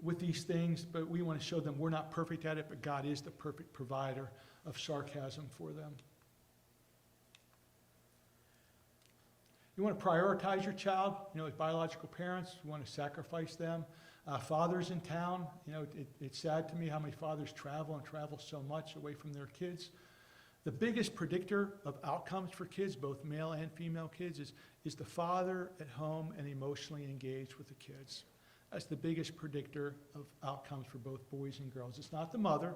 with these things, but we want to show them we're not perfect at it, but God is the perfect provider of sarcasm for them. You want to prioritize your child, as biological parents, you want to sacrifice them. Fathers in town, it's sad to me how many fathers travel so much away from their kids. The biggest predictor of outcomes for kids, both male and female kids, is the father at home and emotionally engaged with the kids. That's the biggest predictor of outcomes for both boys and girls. It's not the mother.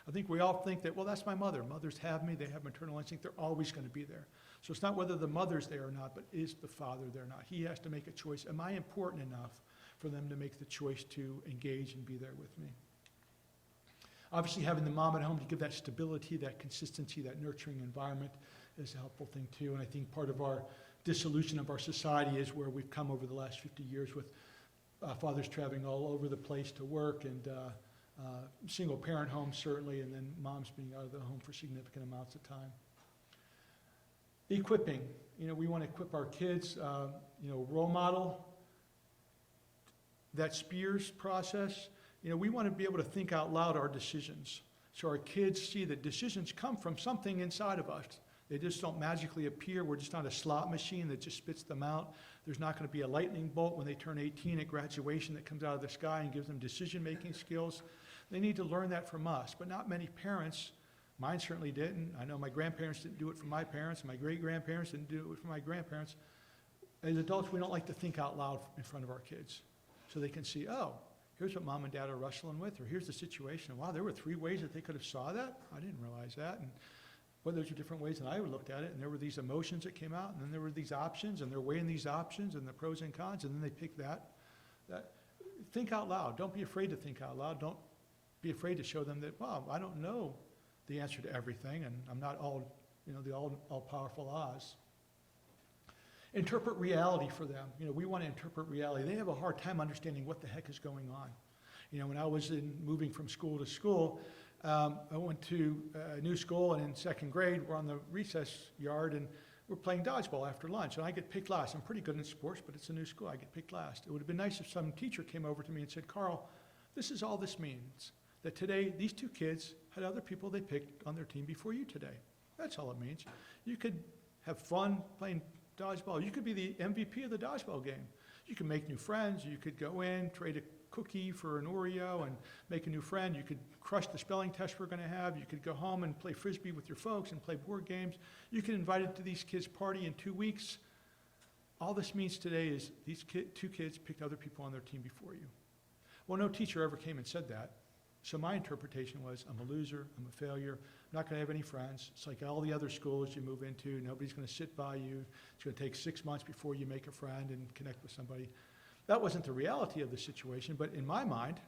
I think we all think that, well, that's my mother. Mothers have me. They have maternal instinct. They're always going to be there. So it's not whether the mother's there or not, but is the father there or not? He has to make a choice. Am I important enough for them to make the choice to engage and be there with me? Obviously, having the mom at home to give that stability, that consistency, that nurturing environment is a helpful thing too. And I think part of our dissolution of our society is where we've come over the last 50 years with fathers traveling all over the place to work, and single parent homes certainly, and then moms being out of the home for significant amounts of time. Equipping, we want to equip our kids, role model, that Spears process. We want to be able to think out loud our decisions, so our kids see that decisions come from something inside of us. They just don't magically appear. We're just not a slot machine that just spits them out. There's not going to be a lightning bolt when they turn 18 at graduation that comes out of the sky and gives them decision-making skills. They need to learn that from us, but not many parents. Mine certainly didn't. I know my grandparents didn't do it for my parents. My great-grandparents didn't do it for my grandparents. As adults, we don't like to think out loud in front of our kids, so they can see, oh, here's what mom and dad are wrestling with, or here's the situation. Wow, there were 3 ways that they could have saw that? I didn't realize that. And well, those are different ways than I would looked at it, and there were these emotions that came out, and then there were these options, and they're weighing these options and the pros and cons, and then they pick that. Think out loud. Don't be afraid to think out loud. Don't be afraid to show them that, wow, I don't know the answer to everything, and I'm not the all-powerful Oz. Interpret reality for them. We want to interpret reality. They have a hard time understanding what the heck is going on. When I was moving from school to school, I went to a new school, and in 2nd grade, we're on the recess yard, and we're playing dodgeball after lunch, and I get picked last. I'm pretty good in sports, but it's a new school. I get picked last. It would have been nice if some teacher came over to me and said, Karl, this is all this means, that today these 2 kids had other people they picked on their team before you today. That's all it means. You could have fun playing dodgeball. You could be the MVP of the dodgeball game. You can make new friends. You could go in, trade a cookie for an Oreo and make a new friend. You could crush the spelling test we're going to have. You could go home and play Frisbee with your folks and play board games. You can invite them to these kids' party in 2 weeks. All this means today is these 2 kids picked other people on their team before you. Well, no teacher ever came and said that. So my interpretation was, I'm a loser, I'm a failure, I'm not going to have any friends. It's like all the other schools you move into. Nobody's going to sit by you. It's going to take 6 months before you make a friend and connect with somebody. That wasn't the reality of the situation, but in my mind,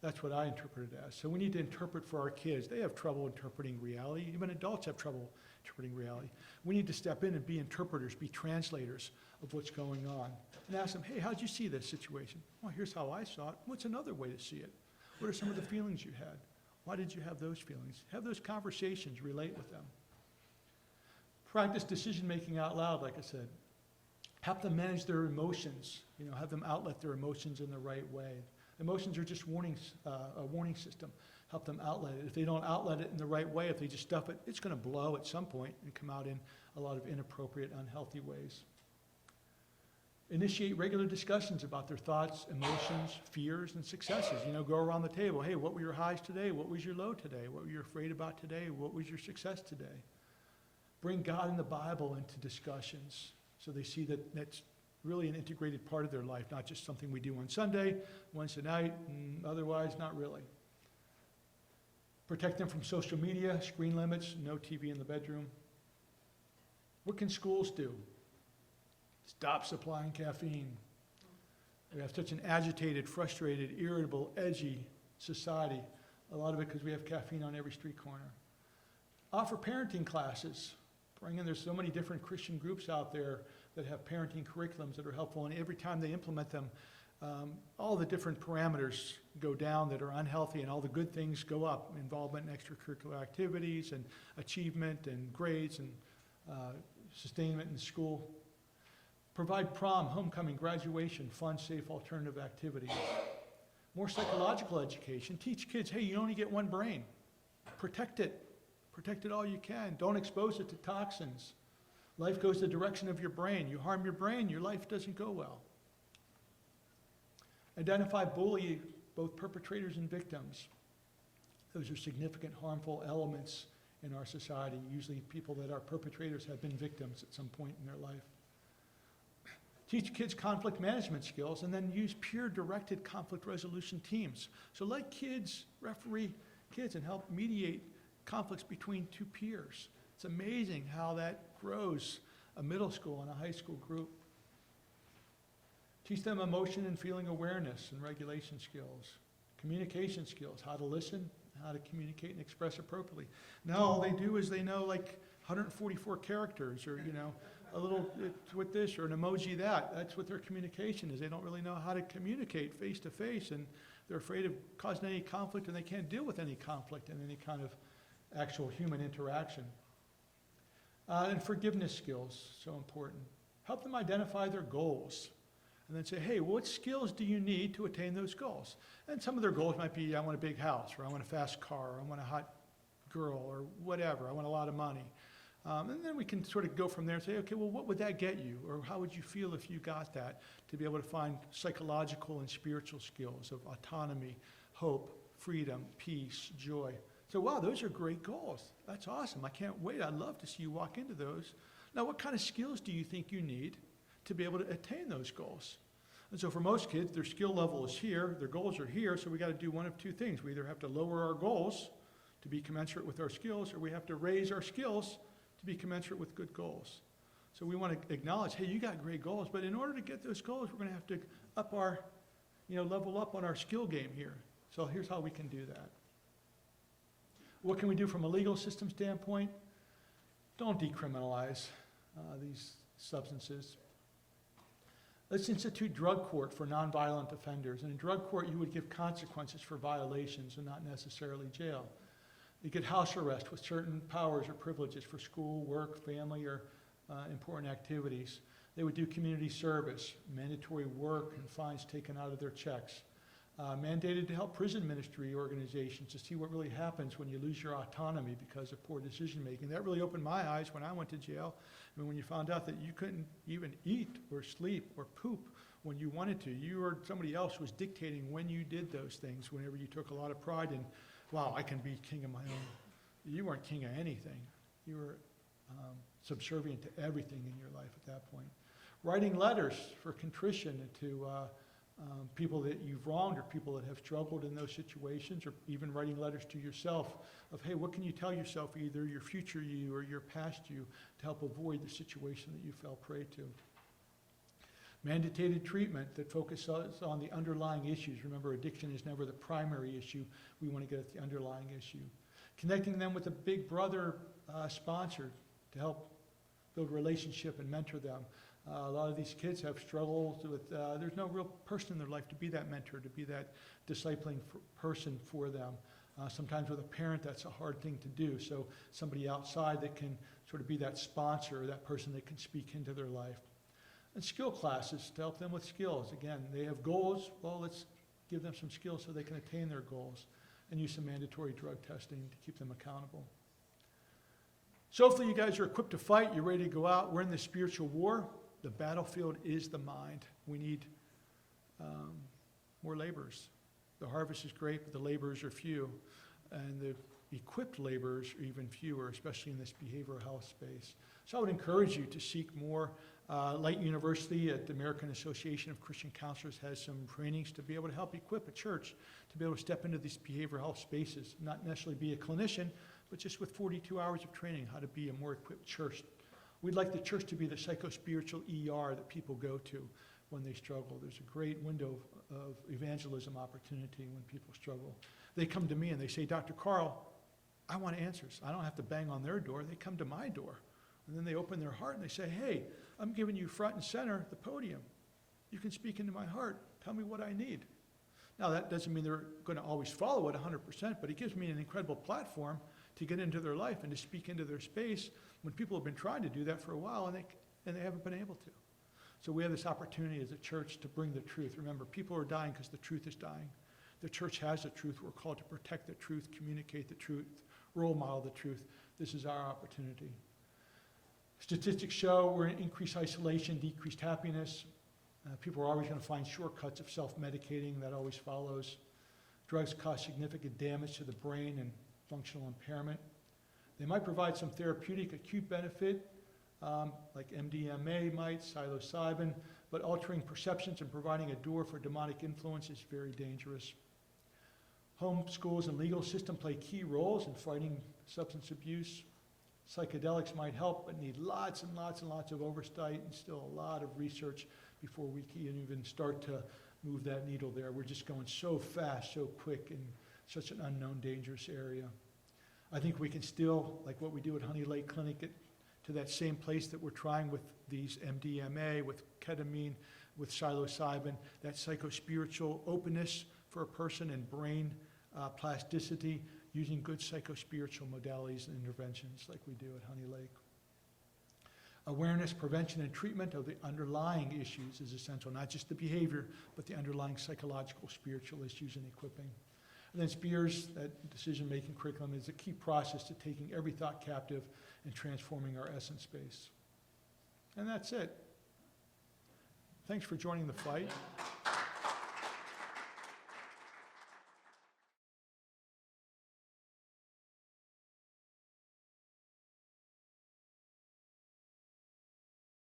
that's what I interpreted it as. So we need to interpret for our kids. They have trouble interpreting reality. Even adults have trouble interpreting reality. We need to step in and be interpreters, be translators of what's going on, and ask them, hey, how'd you see this situation? Well, here's how I saw it. What's another way to see it? What are some of the feelings you had? Why did you have those feelings? Have those conversations, relate with them. Practice decision-making out loud, like I said. Help them manage their emotions, have them outlet their emotions in the right way. Emotions are just warnings, a warning system. Help them outlet it. If they don't outlet it in the right way, if they just stuff it, it's going to blow at some point and come out in a lot of inappropriate, unhealthy ways. Initiate regular discussions about their thoughts, emotions, fears, and successes. Go around the table. Hey, what were your highs today? What was your low today? What were you afraid about today? What was your success today? Bring God and the Bible into discussions so they see that that's really an integrated part of their life, not just something we do on Sunday, Wednesday night, and otherwise not really. Protect them from social media, screen limits, no TV in the bedroom. What can schools do? Stop supplying caffeine. We have such an agitated, frustrated, irritable, edgy society. A lot of it because we have caffeine on every street corner. Offer parenting classes. There's so many different Christian groups out there that have parenting curriculums that are helpful, and every time they implement them, all the different parameters go down that are unhealthy, and all the good things go up. Involvement in extracurricular activities, and achievement, and grades, and sustainment in school. Provide prom, homecoming, graduation, fun, safe, alternative activities. More psychological education. Teach kids, hey, you only get one brain. Protect it. Protect it all you can. Don't expose it to toxins. Life goes the direction of your brain. You harm your brain, your life doesn't go well. Identify both perpetrators and victims. Those are significant harmful elements in our society. Usually people that are perpetrators have been victims at some point in their life. Teach kids conflict management skills, and then use peer-directed conflict resolution teams. So let kids referee kids and help mediate conflicts between two peers. It's amazing how that grows a middle school and a high school group. Teach them emotion and feeling awareness and regulation skills, communication skills, how to listen, how to communicate and express appropriately. Now all they do is they know like 144 characters, or a little with this or an emoji that. That's what their communication is. They don't really know how to communicate face to face, and they're afraid of causing any conflict, and they can't deal with any conflict in any kind of actual human interaction. And forgiveness skills, so important. Help them identify their goals, and then say, hey, what skills do you need to attain those goals? And some of their goals might be, I want a big house, or I want a fast car, or I want a hot girl, or whatever, I want a lot of money. And then we can sort of go from there and say, okay, well, what would that get you? Or how would you feel if you got that? To be able to find psychological and spiritual skills of autonomy, hope, freedom, peace, joy. So, wow, those are great goals. That's awesome. I can't wait. I'd love to see you walk into those. Now, what kind of skills do you think you need to be able to attain those goals? And so for most kids, their skill level is here, their goals are here, so we got to do one of two things. We either have to lower our goals to be commensurate with our skills, or we have to raise our skills to be commensurate with good goals. So we want to acknowledge, hey, you got great goals, but in order to get those goals, we're going to have to up our, level up on our skill game here. So here's how we can do that. What can we do from a legal system standpoint? Don't decriminalize these substances. Let's institute drug court for nonviolent offenders. And in drug court, you would give consequences for violations and not necessarily jail. You get house arrest with certain powers or privileges for school, work, family, or important activities. They would do community service, mandatory work, and fines taken out of their checks. Mandated to help prison ministry organizations to see what really happens when you lose your autonomy because of poor decision making. That really opened my eyes when I went to jail. I mean, when you found out that you couldn't even eat or sleep or poop when you wanted to. You or somebody else was dictating when you did those things whenever you took a lot of pride in, wow, I can be king of my own. You weren't king of anything. You were subservient to everything in your life at that point. Writing letters for contrition to people that you've wronged or people that have struggled in those situations, or even writing letters to yourself of, hey, what can you tell yourself, either your future you or your past you, to help avoid the situation that you fell prey to. Mandated treatment that focuses on the underlying issues. Remember, addiction is never the primary issue. We want to get at the underlying issue. Connecting them with a big brother sponsor to help build relationship and mentor them. A lot of these kids have struggled with, there's no real person in their life to be that mentor, to be that discipling person for them. Sometimes with a parent, that's a hard thing to do. So somebody outside that can sort of be that sponsor, or that person that can speak into their life. And skill classes to help them with skills. Again, they have goals. Well, let's give them some skills so they can attain their goals. And use some mandatory drug testing to keep them accountable. So hopefully you guys are equipped to fight. You're ready to go out. We're in the spiritual war. The battlefield is the mind. We need more laborers. The harvest is great, but the laborers are few. And the equipped laborers are even fewer, especially in this behavioral health space. So I would encourage you to seek more. Light University at the American Association of Christian Counselors has some trainings to be able to help equip a church to be able to step into these behavioral health spaces, not necessarily be a clinician, but just with 42 hours of training, how to be a more equipped church. We'd like the church to be the psycho-spiritual ER that people go to when they struggle. There's a great window of evangelism opportunity when people struggle. They come to me and they say, Dr. Karl, I want answers. I don't have to bang on their door. They come to my door. And then they open their heart and they say, hey, I'm giving you front and center the podium. You can speak into my heart. Tell me what I need. Now, that doesn't mean they're going to always follow it 100%, but it gives me an incredible platform to get into their life and to speak into their space when people have been trying to do that for a while and they haven't been able to. So we have this opportunity as a church to bring the truth. Remember, people are dying because the truth is dying. The church has the truth. We're called to protect the truth, communicate the truth, role model the truth. This is our opportunity. Statistics show we're in increased isolation, decreased happiness. People are always going to find shortcuts of self-medicating. That always follows. Drugs cause significant damage to the brain and functional impairment. They might provide some therapeutic acute benefit, like MDMA might, psilocybin, but altering perceptions and providing a door for demonic influence is very dangerous. Home schools and legal system play key roles in fighting substance abuse. Psychedelics might help, but need lots and lots and lots of oversight and still a lot of research before we can even start to move that needle there. We're just going so fast, so quick in such an unknown, dangerous area. I think we can still, like what we do at Honey Lake Clinic, get to that same place that we're trying with these MDMA, with ketamine, with psilocybin, that psychospiritual openness for a person and brain plasticity, using good psychospiritual modalities and interventions like we do at Honey Lake. Awareness, prevention, and treatment of the underlying issues is essential, not just the behavior, but the underlying psychological, spiritual issues and equipping. And then SPEARS, that decision-making curriculum, is a key process to taking every thought captive and transforming our essence space. And that's it. Thanks for joining the fight.